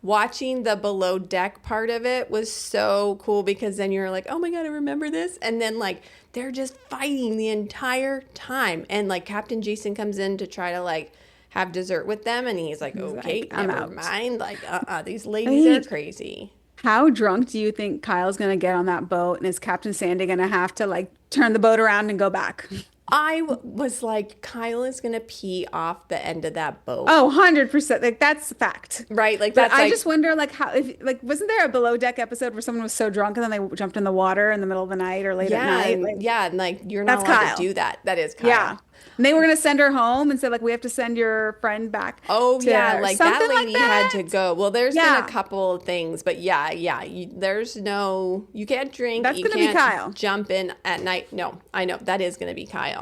watching the below deck part of it was so cool because then you're like, oh my God, I remember this. And then like they're just fighting the entire time. And like Captain Jason comes in to try to like have dessert with them. And he's like, okay, like, I'm never out. mind. Like, these ladies are crazy. How drunk do you think Kyle's gonna get on that boat? And is Captain Sandy gonna have to like turn the boat around and go back? Was like, Kyle is going to pee off the end of that boat. Oh, 100%. Like that's a fact. Right? Like But that's I like, just wonder like how if like wasn't there a below deck episode where someone was so drunk and then they jumped in the water in the middle of the night or late at night? and, Like, yeah, and like you're not That's allowed Kyle. to do that. That is Kyle. yeah. And they were gonna send her home and said like we have to send your friend back. Oh to yeah, or like that something lady had to that. go. Well, there's been Yeah. a couple of things, but yeah, there's no, you can't drink. That's you gonna be can't Kyle. jump in at night. No, I know that is gonna be Kyle.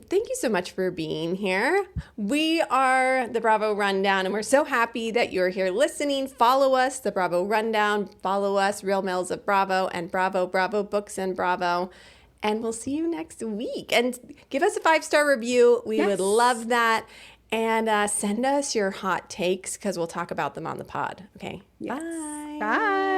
Thank you so much for being here. We are the Bravo Rundown, and we're so happy that you're here listening. Follow us, the Bravo Rundown. Follow us, Real Males of Bravo, and Bravo, Bravo Books and Bravo. And we'll see you next week. And give us a 5-star review. We would Yes. love that. And send us your hot takes because we'll talk about them on the pod. Okay. Yes. Bye. Bye.